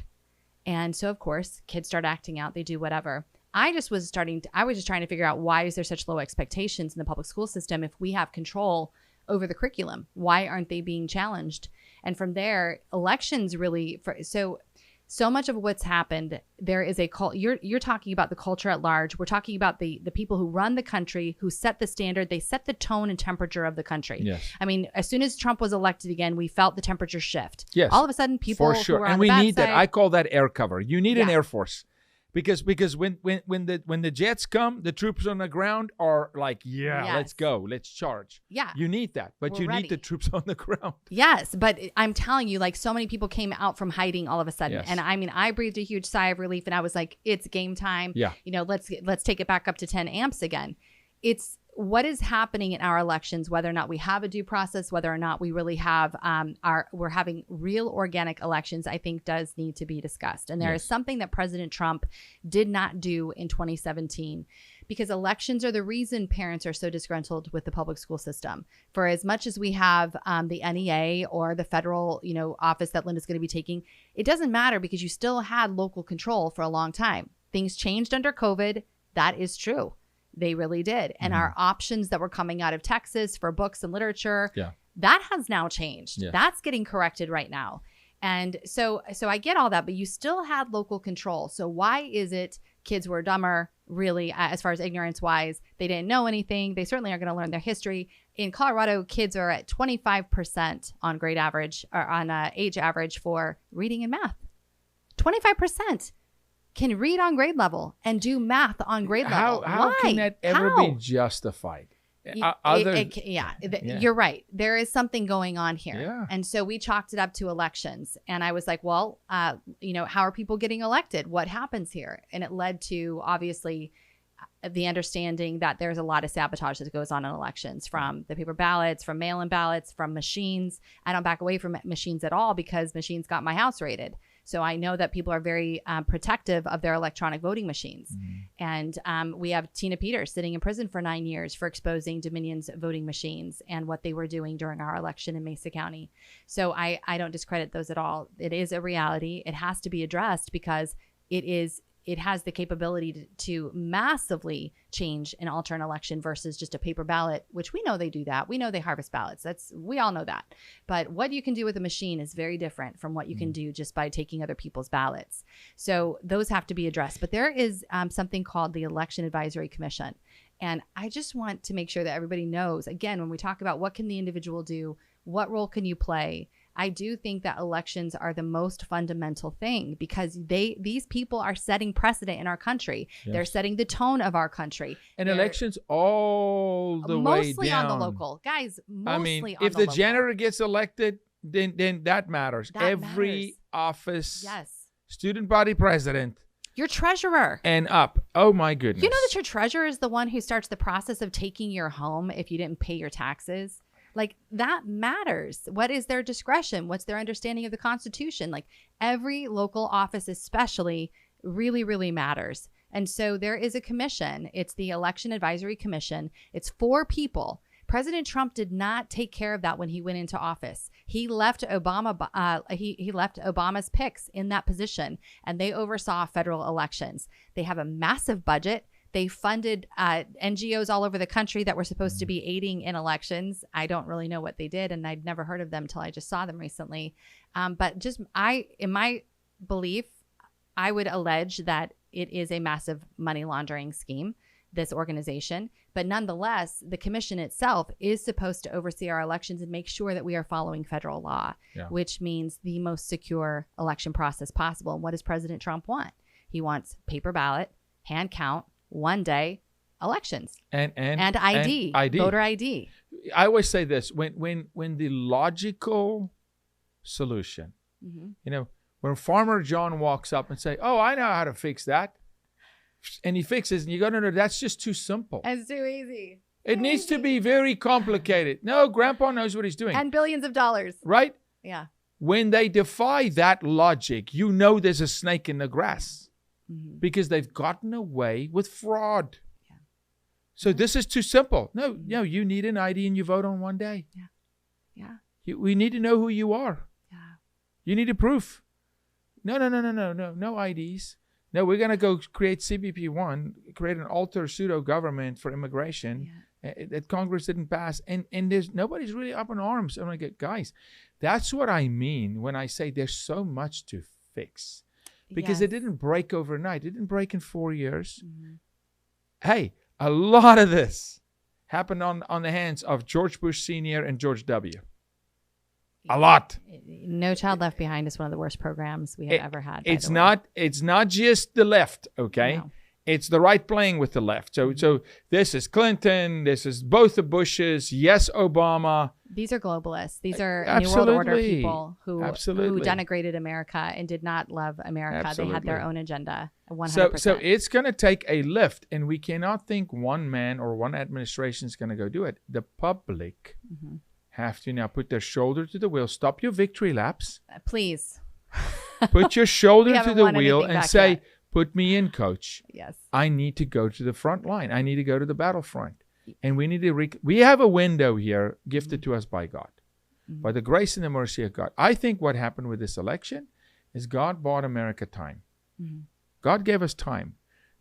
And so of course kids start acting out, they do whatever. I was just trying to figure out, why is there such low expectations in the public school system if we have control over the curriculum? Why aren't they being challenged? And from there, elections really, so much of what's happened, there is a cult. You're talking about the culture at large. We're talking about the people who run the country, who set the standard. They set the tone and temperature of the country. Yes. I mean, as soon as Trump was elected again, we felt the temperature shift. Yes. All of a sudden, people for sure, who were and on we the bad need that. side, I call that air cover. You need an Yeah. Air Force. Because when the jets come, the troops on the ground are like, Yes. let's go, let's charge. Yeah. You need that, but We're you ready. need the troops on the ground. Yes, but I'm telling you, like, so many people came out from hiding all of a sudden. Yes. And I mean, I breathed a huge sigh of relief and I was like, it's game time. Yeah. Let's take it back up to 10 amps again. It's what is happening in our elections, whether or not we have a due process, whether or not we really have we're having real organic elections, I think does need to be discussed. And there is something that President Trump did not do in 2017, because elections are the reason parents are so disgruntled with the public school system. For as much as we have the NEA or the federal, office that Linda's going to be taking, it doesn't matter because you still had local control for a long time. Things changed under COVID. That is true. They really did. And our options that were coming out of Texas for books and literature, that has now changed. Yeah. That's getting corrected right now. And so I get all that, but you still had local control. So why is it kids were dumber, really, as far as ignorance wise? They didn't know anything. They certainly are going to learn their history. In Colorado, kids are at 25% on grade average, or on age average for reading and math. 25%. Can read on grade level and do math on grade level. How can that ever be justified? You're right. There is something going on here. Yeah. And so we chalked it up to elections. And I was like, well, how are people getting elected? What happens here? And it led to, obviously, the understanding that there's a lot of sabotage that goes on in elections, from the paper ballots, from mail-in ballots, from machines. I don't back away from machines at all because machines got my house raided. So I know that people are very protective of their electronic voting machines. And we have Tina Peters sitting in prison for 9 years for exposing Dominion's voting machines and what they were doing during our election in Mesa County. So I don't discredit those at all. It is a reality. It has to be addressed because it has the capability to massively change and alter an election versus just a paper ballot, which we know they do that. We know they harvest ballots. We all know that. But what you can do with a machine is very different from what you can do just by taking other people's ballots. So those have to be addressed. But there is something called the Election Advisory Commission. And I just want to make sure that everybody knows, again, when we talk about what can the individual do, what role can you play? I do think that elections are the most fundamental thing because these people are setting precedent in our country. Yes. They're setting the tone of our country. And elections all the way mostly down. on the local. Guys, mostly on if the the local. janitor gets elected, then that matters. That Every matters. office, Yes. student body president, Your treasurer. and up. Oh my goodness. You know that your treasurer is the one who starts the process of taking your home if you didn't pay your taxes? Like, that matters. What is their discretion? What's their understanding of the Constitution? Like, every local office especially really, really matters. And so there is a commission. It's the Election Advisory Commission. It's 4 people. President Trump did not take care of that when he went into office. He left he left Obama's picks in that position, and they oversaw federal elections. They have a massive budget. They funded NGOs all over the country that were supposed to be aiding in elections. I don't really know what they did, and I'd never heard of them until I just saw them recently. But in my belief, I would allege that it is a massive money laundering scheme, this organization. But nonetheless, the commission itself is supposed to oversee our elections and make sure that we are following federal law, which means the most secure election process possible. And what does President Trump want? He wants paper ballot, hand count, one day elections and ID, voter ID. I always say this, when the logical solution, when Farmer John walks up and say, oh, I know how to fix that, and he fixes, and you go, no, that's just too simple. It's too easy. It needs to be very complicated. No, Grandpa knows what he's doing. And billions of dollars. Right? Yeah. When they defy that logic, there's a snake in the grass. Because they've gotten away with fraud. Yeah. So this is too simple. No, you need an ID and you vote on one day. Yeah. We need to know who you are. Yeah. You need a proof. No IDs. No, we're going to go create CBP1, create an alter pseudo government for immigration that Congress didn't pass. And nobody's really up in arms. I'm like, guys, that's what I mean when I say there's so much to fix. Because it didn't break overnight. It didn't break in 4 years. Hey, a lot of this happened on the hands of George Bush Sr. and George W. A lot. No Child Left Behind is one of the worst programs we have ever had. It's not just the left, okay? No. It's the right playing with the left. So this is Clinton. This is both the Bushes. Yes, Obama. These are globalists. These are New World Order people who denigrated America and did not love America. Absolutely. They had their own agenda. 100%. So it's going to take a lift, and we cannot think one man or one administration is going to go do it. The public have to now put their shoulder to the wheel. Stop your victory laps. Please. Put your shoulder to the wheel and say, put me in, coach. Yes. I need to go to the front line. I need to go to the battlefront. And we need to we have a window here gifted to us by God, by the grace and the mercy of God. I think what happened with this election is God bought America time. God gave us time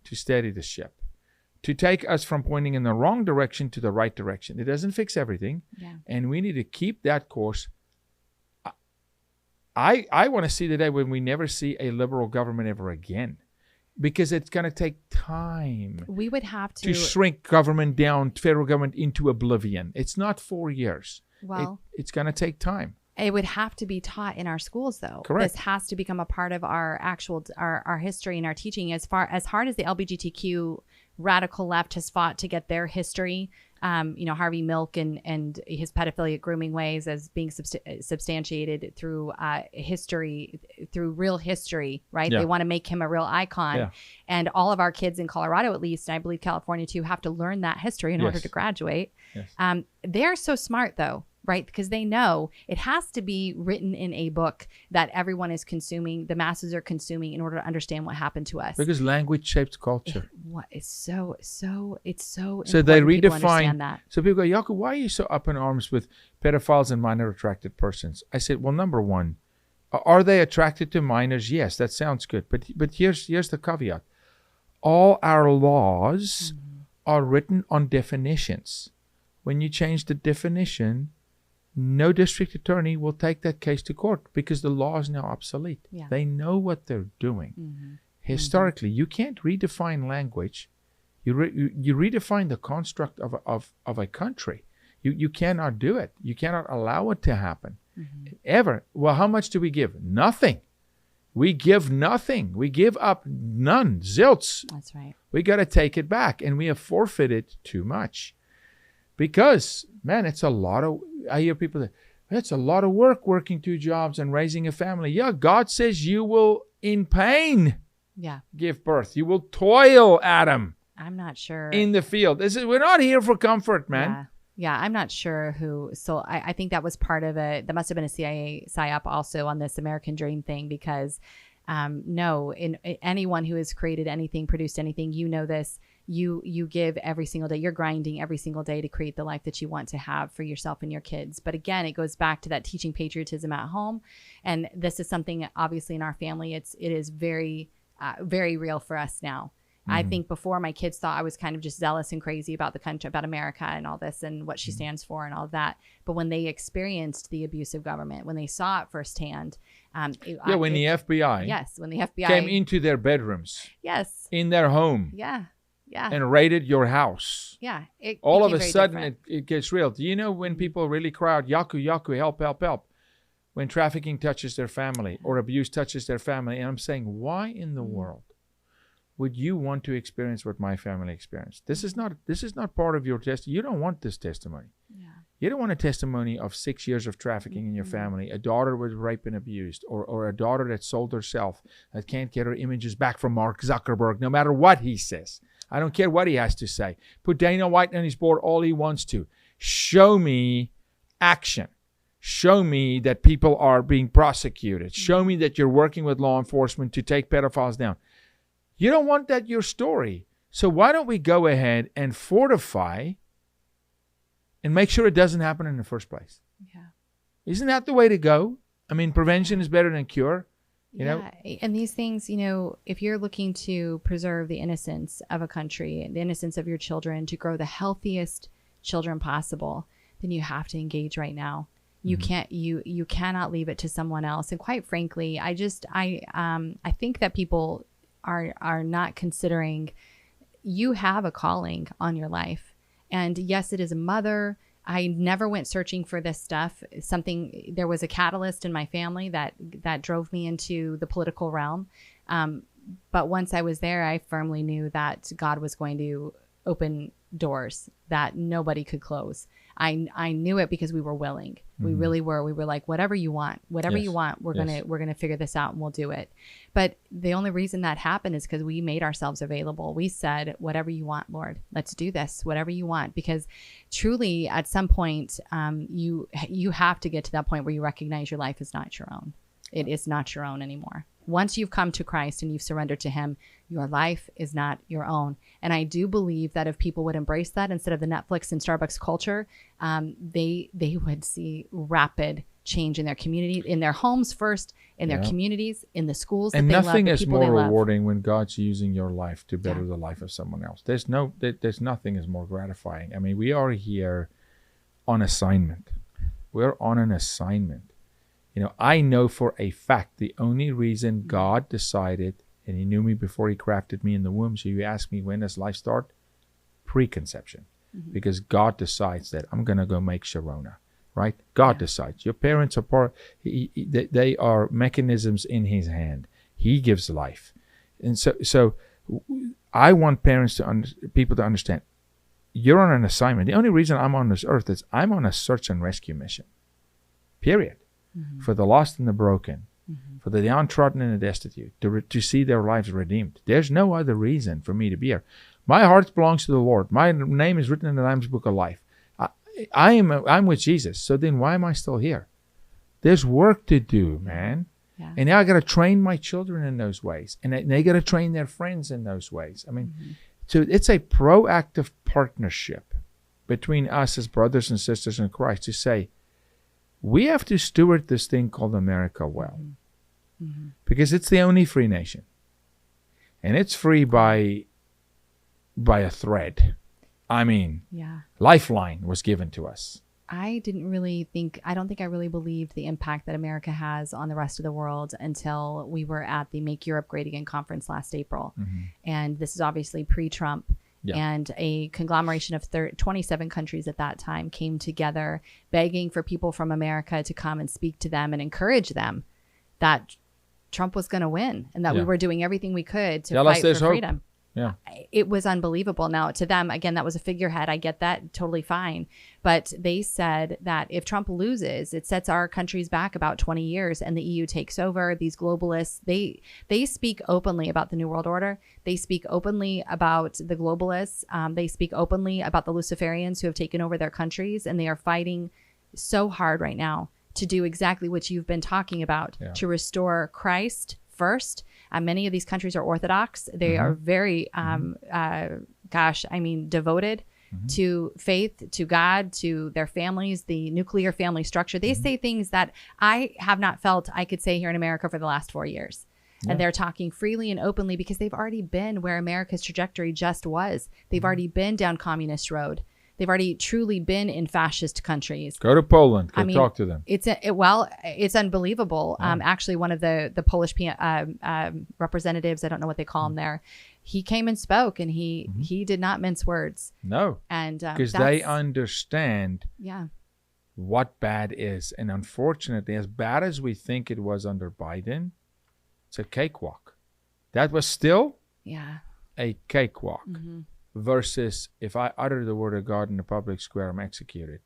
to steady the ship, to take us from pointing in the wrong direction to the right direction. It doesn't fix everything, and we need to keep that course. I want to see the day when we never see a liberal government ever again. Because it's going to take time. We would have to shrink government down, federal government into oblivion. It's not 4 years. Well, it's going to take time. It would have to be taught in our schools, though. Correct. This has to become a part of our our history and our teaching. As hard as the LGBTQ radical left has fought to get their history, Harvey Milk and his pedophilia grooming ways as being substantiated through history, through real history, right? Yeah. They want to make him a real icon. Yeah. And all of our kids in Colorado, at least, and I believe California too, have to learn that history in order to graduate. Yes. They're so smart, though. Right? Because they know it has to be written in a book that everyone is consuming, the masses are consuming in order to understand what happened to us. Because language shapes culture. It's so So they redefine that. So people go, Jaco, why are you so up in arms with pedophiles and minor attracted persons? I said, well, number one, are they attracted to minors? Yes, that sounds good. But here's the caveat. All our laws are written on definitions. When you change the definition, no district attorney will take that case to court because the law is now obsolete. Yeah. They know what they're doing. Historically, you can't redefine language. You redefine the construct of a country. You cannot do it. You cannot allow it to happen. Mm-hmm. Ever. Well, how much do we give? Nothing. We give nothing. We give up none. Zilts. That's right. We got to take it back. And we have forfeited too much. Because, man, it's a lot of, I hear people say, it's a lot of work working 2 jobs and raising a family. Yeah, God says you will, in pain, give birth. You will toil, Adam. I'm not sure. In the field. We're not here for comfort, man. Yeah, I'm not sure who. So I think that was part of it. That must have been a CIA psyop also on this American Dream thing, because anyone who has created anything, produced anything, you know this. You give every single day. You're grinding every single day to create the life that you want to have for yourself and your kids. But again, it goes back to that teaching patriotism at home. And this is something obviously in our family. It is very, very real for us now. I think before, my kids thought I was kind of just zealous and crazy about the country, about America and all this and what she stands for and all of that. But when they experienced the abuse of government, when they saw it firsthand. When the FBI. Yes, when the FBI. Came into their bedrooms. Yes. In their home. Yeah. And raided your house. Yeah. All of a sudden, it gets real. Do you know when people really cry out, Jaco, Jaco, help, help, help? When trafficking touches their family or abuse touches their family. And I'm saying, why in the world would you want to experience what my family experienced? This is not part of your testimony. You don't want this testimony. Yeah. You don't want a testimony of 6 years of trafficking in your family, a daughter was raped and abused, or a daughter that sold herself, that can't get her images back from Mark Zuckerberg, no matter what he says. I don't care what he has to say. Put Dana White on his board all he wants to. Show me action. Show me that people are being prosecuted. Show me that you're working with law enforcement to take pedophiles down. You don't want that your story. So why don't we go ahead and fortify and make sure it doesn't happen in the first place? Yeah. Isn't that the way to go? I mean, prevention is better than cure. You know? And these things, if you're looking to preserve the innocence of a country, the innocence of your children, to grow the healthiest children possible, then you have to engage right now. You can't, you cannot leave it to someone else. And quite frankly, I think that people are not considering you have a calling on your life. And yes, it is a mother. I never went searching for this stuff. There was a catalyst in my family that drove me into the political realm. But once I was there, I firmly knew that God was going to open doors that nobody could close. I knew it because we were willing. We really were. We were like, whatever you want, we're gonna figure this out and we'll do it. But the only reason that happened is because we made ourselves available. We said, whatever you want, Lord, let's do this, whatever you want. Because truly, at some point, you have to get to that point where you recognize your life is not your own. It is not your own anymore. Once you've come to Christ and you've surrendered to him, your life is not your own. And I do believe that if people would embrace that instead of the Netflix and Starbucks culture, they would see rapid change in their community, in their homes first, in their communities, in the schools that they love, the people they love. And nothing is more rewarding when God's using your life to better the life of someone else. There's nothing is more gratifying. I mean, we are here on assignment. We're on an assignment. I know for a fact the only reason God decided, and he knew me before he crafted me in the womb. So you ask me, when does life start? Preconception. Because God decides that I'm going to go make Sherrona, right? God decides. Your parents are part, they are mechanisms in his hand. He gives life. And so I want people to understand, you're on an assignment. The only reason I'm on this earth is I'm on a search and rescue mission. Period. For the lost and the broken, for the downtrodden and the destitute, to see their lives redeemed. There's no other reason for me to be here. My heart belongs to the Lord. My name is written in the Lamb's Book of Life. I'm with Jesus. So then why am I still here? There's work to do, man. Yeah. And now I got to train my children in those ways. And they got to train their friends in those ways. I mean, so it's a proactive partnership between us as brothers and sisters in Christ to say, we have to steward this thing called America well. Because it's the only free nation. And it's free by a thread. I mean, Lifeline was given to us. I don't think I really believed the impact that America has on the rest of the world until we were at the Make Europe Great Again conference last April. And this is obviously pre-Trump. Yeah. And a conglomeration of 27 countries at that time came together begging for people from America to come and speak to them and encourage them that Trump was going to win and that we were doing everything we could to fight for freedom. Yeah. It was unbelievable. Now, to them, again, that was a figurehead. I get that. Totally fine. But they said that if Trump loses, it sets our countries back about 20 years and the EU takes over. These globalists, they speak openly about the New World Order. They speak openly about the globalists. They speak openly about the Luciferians who have taken over their countries. And they are fighting so hard right now to do exactly what you've been talking about, to restore Christ first. Many of these countries are Orthodox. They are very, devoted to faith, to God, to their families, the nuclear family structure. They say things that I have not felt I could say here in America for the last 4 years. And they're talking freely and openly because they've already been where America's trajectory just was. They've already been down communist road. They've already truly been in fascist countries. Go to Poland. Go talk to them. It's unbelievable. Actually, one of the Polish representatives, I don't know what they call him there, he came and spoke, and he did not mince words. No, and because they understand what bad is, and unfortunately, as bad as we think it was under Biden, it's a cakewalk. That was still a cakewalk. Versus if I utter the word of God in the public square, I'm executed.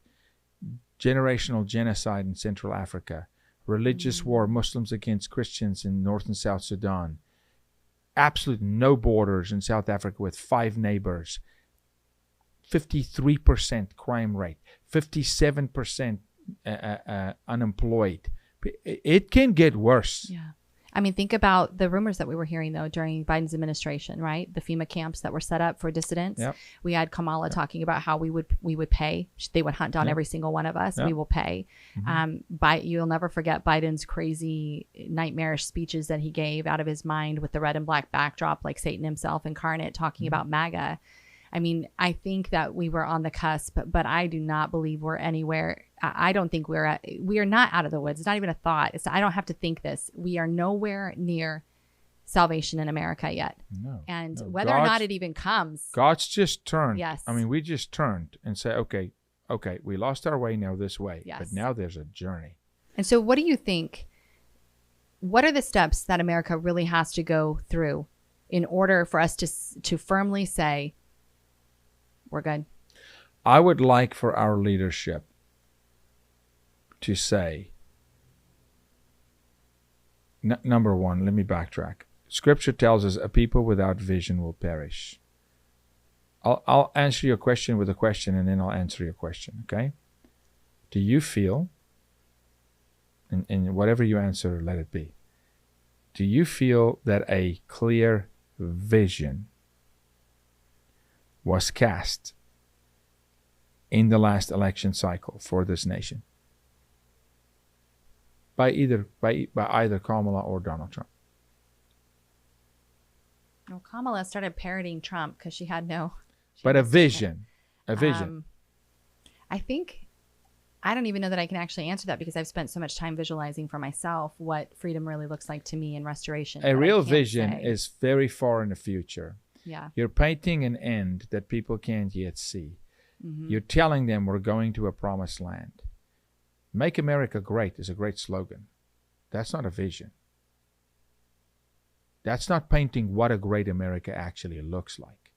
Generational genocide in Central Africa, religious war, Muslims against Christians in North and South Sudan, absolute no borders in South Africa with 5 neighbors, 53% crime rate, 57% unemployed. It can get worse. Yeah. I mean, think about the rumors that we were hearing, though, during Biden's administration, right? The FEMA camps that were set up for dissidents. Yep. We had Kamala talking about how we would pay. They would hunt down every single one of us. We will pay. You'll never forget Biden's crazy, nightmarish speeches that he gave out of his mind with the red and black backdrop, like Satan himself incarnate, talking about MAGA. I mean, I think that we were on the cusp, but I do not believe we're anywhere. I don't think we are not out of the woods. It's not even a thought. I don't have to think this. We are nowhere near salvation in America yet. No, whether or not it even comes. God's just turned. Yes. I mean, we just turned and said, okay, we lost our way, now this way. Yes. But now there's a journey. And so what do you think? What are the steps that America really has to go through in order for us to firmly say, we're good? I would like for our leadership to say, number one, let me backtrack. Scripture tells us a people without vision will perish. I'll answer your question with a question, and then I'll answer your question, okay? Do you feel, and whatever you answer, let it be, do you feel that a clear vision was cast in the last election cycle for this nation by either Kamala or Donald Trump? Well, Kamala started parroting Trump because she had no. But a vision. I think, I don't even know that I can actually answer that because I've spent so much time visualizing for myself what freedom really looks like to me in restoration. A real vision is very far in the future. Yeah. You're painting an end that people can't yet see. You're telling them we're going to a promised land. Make America great is a great slogan. That's not a vision. That's not painting what a great America actually looks like.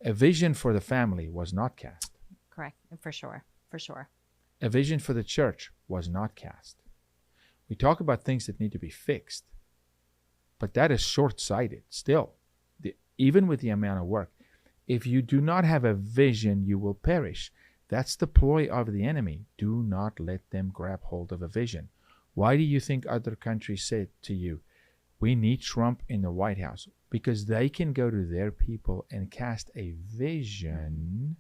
A vision for the family was not cast. Correct. For sure. A vision for the church was not cast. We talk about things that need to be fixed, but that is short-sighted still, even with the amount of work. If you do not have a vision, you will perish. That's the ploy of the enemy. Do not let them grab hold of a vision. Why do you think other countries said to you, we need Trump in the White House? Because they can go to their people and cast a vision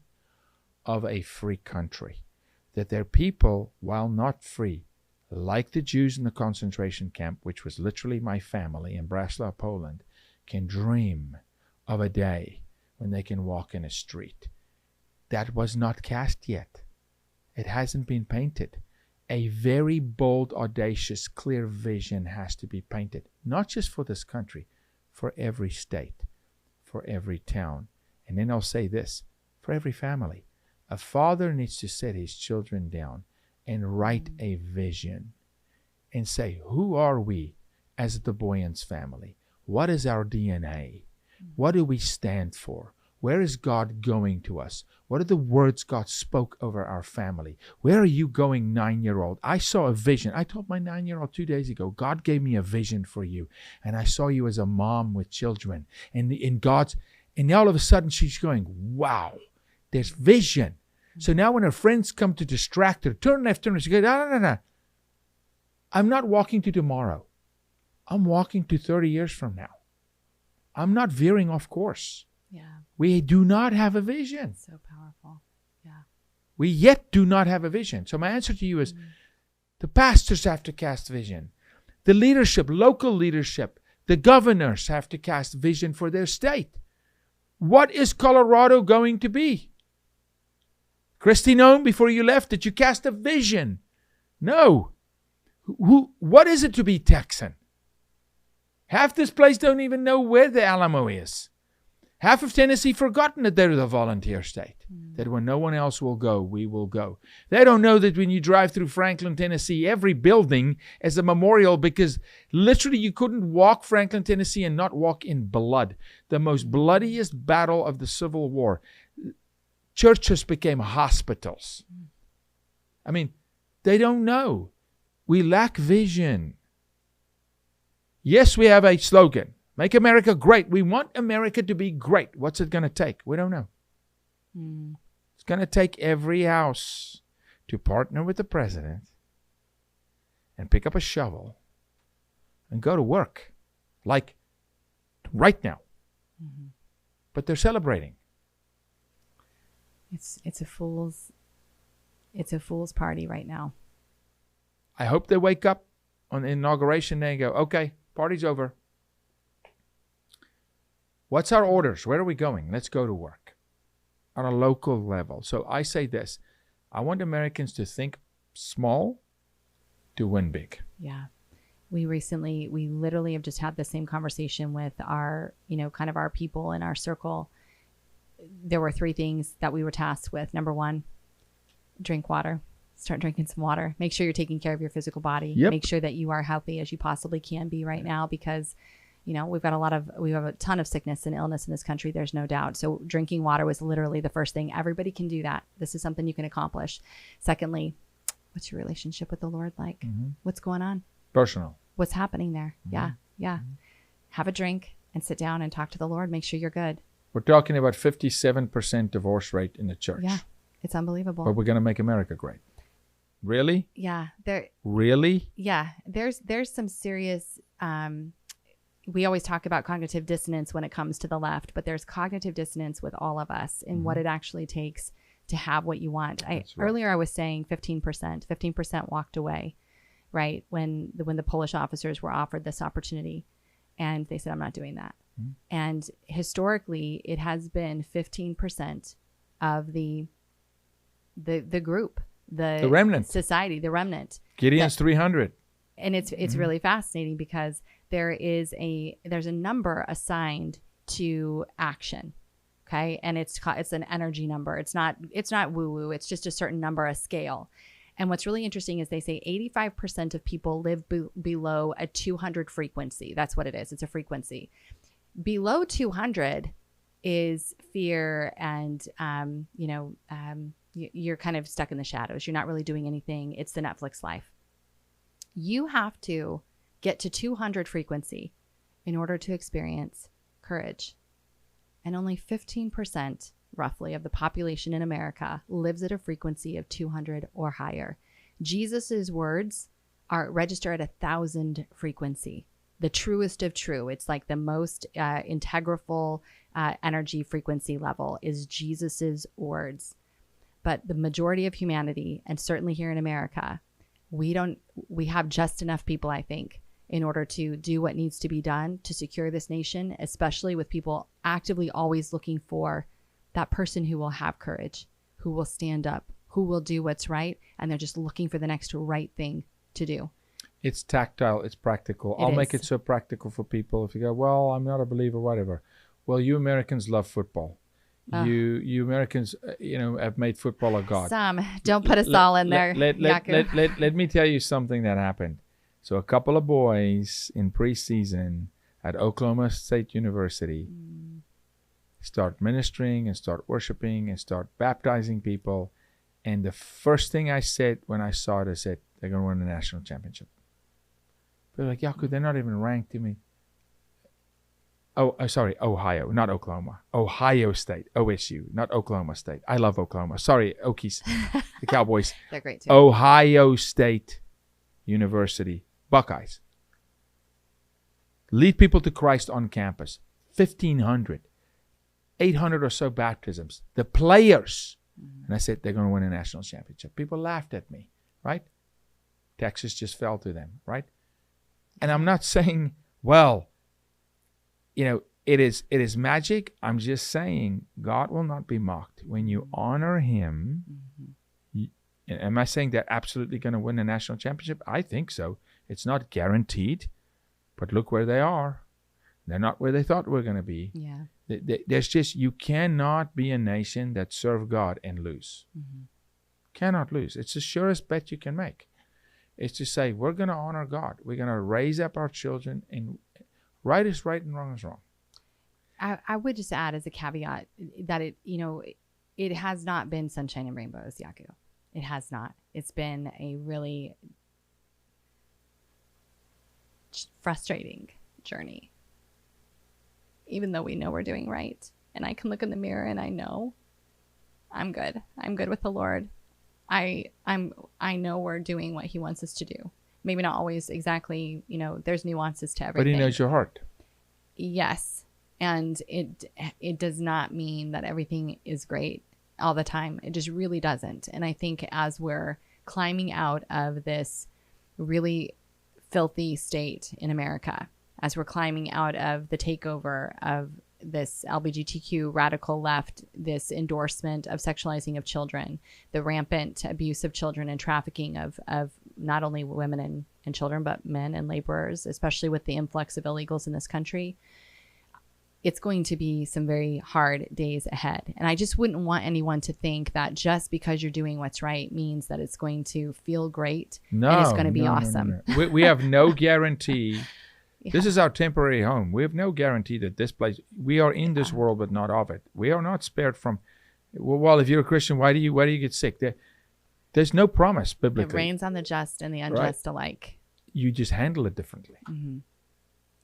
of a free country. That their people, while not free, like the Jews in the concentration camp, which was literally my family in Breslau, Poland, can dream of a day when they can walk in a street. That was not cast yet. It hasn't been painted. A very bold, audacious, clear vision has to be painted, not just for this country, for every state, for every town. And then I'll say this, for every family. A father needs to set his children down and write a vision and say, who are we as the Booyens family? What is our DNA? What do we stand for? Where is God going to us? What are the words God spoke over our family? Where are you going, 9-year-old? I saw a vision. I told my 9-year-old 2 days ago, God gave me a vision for you. And I saw you as a mom with children. And all of a sudden she's going, wow, there's vision. So now when her friends come to distract her, turn left, turn right, she goes, no. I'm not walking to tomorrow. I'm walking to 30 years from now. I'm not veering off course. Yeah. We do not have a vision. So powerful. Yeah. We yet do not have a vision. So my answer to you is the pastors have to cast vision. The leadership, local leadership, the governors have to cast vision for their state. What is Colorado going to be? Christy Nome, before you left, did you cast a vision? No. What is it to be Texan? Half this place don't even know where the Alamo is. Half of Tennessee forgotten that they're the volunteer state. That when no one else will go, we will go. They don't know that when you drive through Franklin, Tennessee, every building is a memorial, because literally you couldn't walk Franklin, Tennessee and not walk in blood. The most bloodiest battle of the Civil War. Churches became hospitals. I mean, they don't know. We lack vision. Yes, we have a slogan. Make America great. We want America to be great. What's it going to take? We don't know. It's going to take every house to partner with the president and pick up a shovel and go to work. Like right now. But they're celebrating. It's a fool's party right now. I hope they wake up on the inauguration day and go, okay, party's over. What's our orders? Where are we going? Let's go to work on a local level. So I say this. I want Americans to think small to win big. Yeah. We literally have just had the same conversation with our, kind of our people in our circle. There were 3 things that we were tasked with. Number 1, drink water. Start drinking some water. Make sure you're taking care of your physical body. Yep. Make sure that you are healthy as you possibly can be right now, because we have a ton of sickness and illness in this country. There's no doubt. So drinking water was literally the first thing. Everybody can do that. This is something you can accomplish. Secondly, what's your relationship with the Lord like? What's going on? Personal. What's happening there? Yeah. Have a drink and sit down and talk to the Lord. Make sure you're good. We're talking about 57% divorce rate in the church. Yeah. It's unbelievable. But we're going to make America great. Really? Yeah. Really? Yeah. There's some serious, we always talk about cognitive dissonance when it comes to the left, but there's cognitive dissonance with all of us in what it actually takes to have what you want. Earlier I was saying 15% walked away, right? When the Polish officers were offered this opportunity, and they said, I'm not doing that. And historically it has been 15% of the group, the remnant, society, the remnant. Gideon's 300. And it's really fascinating, because there's a number assigned to action. Okay. And it's an energy number. It's not woo woo. It's just a certain number, a scale. And what's really interesting is they say 85% of people live below a 200 frequency. That's what it is. It's a frequency. Below 200 is fear, and, you're kind of stuck in the shadows. You're not really doing anything. It's the Netflix life. You have to get to 200 frequency in order to experience courage. And only 15%, roughly, of the population in America lives at a frequency of 200 or higher. Jesus's words are registered at 1,000 frequency, the truest of true. It's like the most integral energy frequency level is Jesus's words. But the majority of humanity, and certainly here in America, we have just enough people, I think, in order to do what needs to be done to secure this nation, especially with people actively always looking for that person who will have courage, who will stand up, who will do what's right, and they're just looking for the next right thing to do. It's tactile. It's practical. I'll make it so practical for people. If you go, well, I'm not a believer, whatever. well, you Americans love football. You Americans, have made football a god. Some. Don't put us all in there, Jaco. Let me tell you something that happened. So a couple of boys in preseason at Oklahoma State University start ministering and start worshiping and start baptizing people. And the first thing I said when I saw it, I said, they're going to win the national championship. They're like, Jaco, they're not even ranked. I mean, sorry, Ohio, not Oklahoma. Ohio State, OSU, not Oklahoma State. I love Oklahoma. Sorry, Okies, the Cowboys. They're great too. Ohio State University, Buckeyes. Lead people to Christ on campus. 1,500. 800 or so baptisms. The players. And I said, they're going to win a national championship. People laughed at me, right? Texas just fell to them, right? And I'm not saying, well, it is magic. I'm just saying God will not be mocked. When you honor him, am I saying they're absolutely going to win a national championship? I think so. It's not guaranteed, but look where they are. They're not where they thought we were going to be. Yeah. There's just, you cannot be a nation that serve God and lose. Cannot lose. It's the surest bet you can make. It's to say, we're going to honor God. We're going to raise up our children, and right is right and wrong is wrong. I would just add as a caveat that it has not been sunshine and rainbows, Jaco. It has not. It's been a really frustrating journey. Even though we know we're doing right. And I can look in the mirror and I know I'm good. I'm good with the Lord. I know we're doing what he wants us to do. Maybe not always exactly, there's nuances to everything. But he knows your heart. Yes. And it does not mean that everything is great all the time. It just really doesn't. And I think as we're climbing out of this really filthy state in America, as we're climbing out of the takeover of this LGBTQ radical left, this endorsement of sexualizing of children, the rampant abuse of children and trafficking of not only women and children, but men and laborers, especially with the influx of illegals in this country, it's going to be some very hard days ahead. And I just wouldn't want anyone to think that just because you're doing what's right means that it's going to feel great and it's going to be awesome. No. We have no guarantee. Yeah. This is our temporary home. We have no guarantee that this place, we are in this world, but not of it. We are not spared from, well, if you're a Christian, why do you get sick? There's no promise biblically. It rains on the just and the unjust alike. You just handle it differently.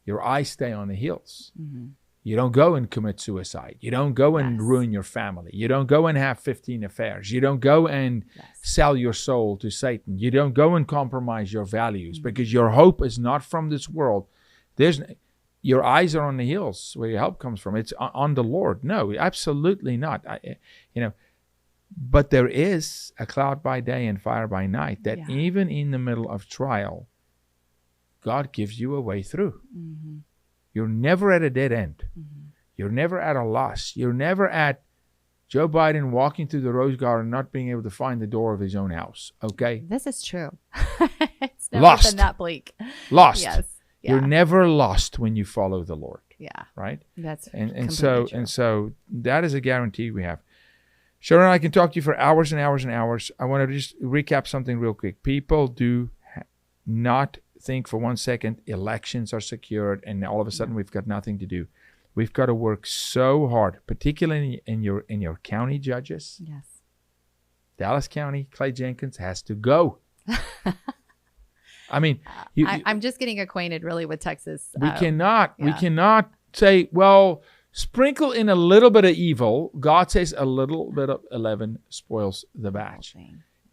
Your eyes stay on the hills. You don't go and commit suicide. You don't go and ruin your family. You don't go and have 15 affairs. You don't go and sell your soul to Satan. You don't go and compromise your values because your hope is not from this world. Your eyes are on the hills where your help comes from. It's on the Lord. No, absolutely not. But there is a cloud by day and fire by night that even in the middle of trial, God gives you a way through. You're never at a dead end. You're never at a loss. You're never at Joe Biden walking through the Rose Garden not being able to find the door of his own house. Okay? This is true. It's never been that bleak. Lost. Yes. You're never lost when you follow the Lord. Yeah. Right? That's and so that is a guarantee we have. Sherrona, I can talk to you for hours and hours and hours. I want to just recap something real quick. People do not think for 1 second elections are secured and all of a sudden we've got nothing to do. We've got to work so hard, particularly in your county judges. Yes. Dallas County, Clay Jenkins has to go. I mean, I'm just getting acquainted really with Texas. We cannot say, well, sprinkle in a little bit of evil. God says a little bit of leaven spoils the batch.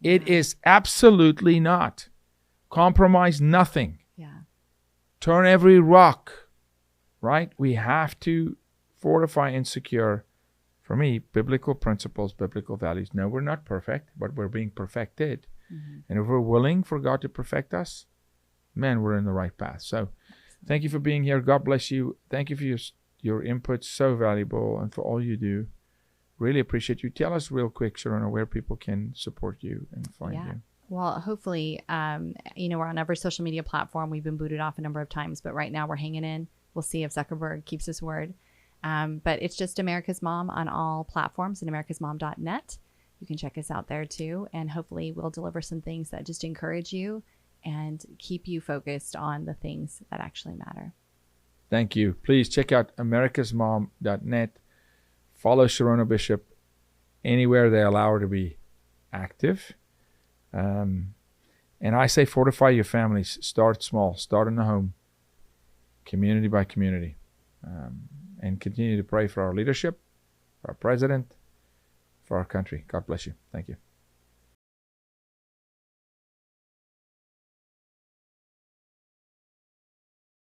It is absolutely not. Compromise nothing. Turn every rock, right? We have to fortify and secure, for me, biblical principles, biblical values. No, we're not perfect, but we're being perfected. And if we're willing for God to perfect us, man, we're in the right path. So thank you for being here. God bless you. Thank you for your input. So valuable, and for all you do. Really appreciate you. Tell us real quick, Sherrona, where people can support you and find you. Well, hopefully, we're on every social media platform. We've been booted off a number of times, but right now we're hanging in. We'll see if Zuckerberg keeps his word. But it's just America's Mom on all platforms and americasmom.net. You can check us out there too. And hopefully we'll deliver some things that just encourage you and keep you focused on the things that actually matter. Thank you. Please check out americasmom.net. Follow Sherrona Bishop anywhere they allow her to be active. And I say fortify your families. Start small. Start in the home. Community by community. And continue to pray for our leadership, for our president, for our country. God bless you. Thank you.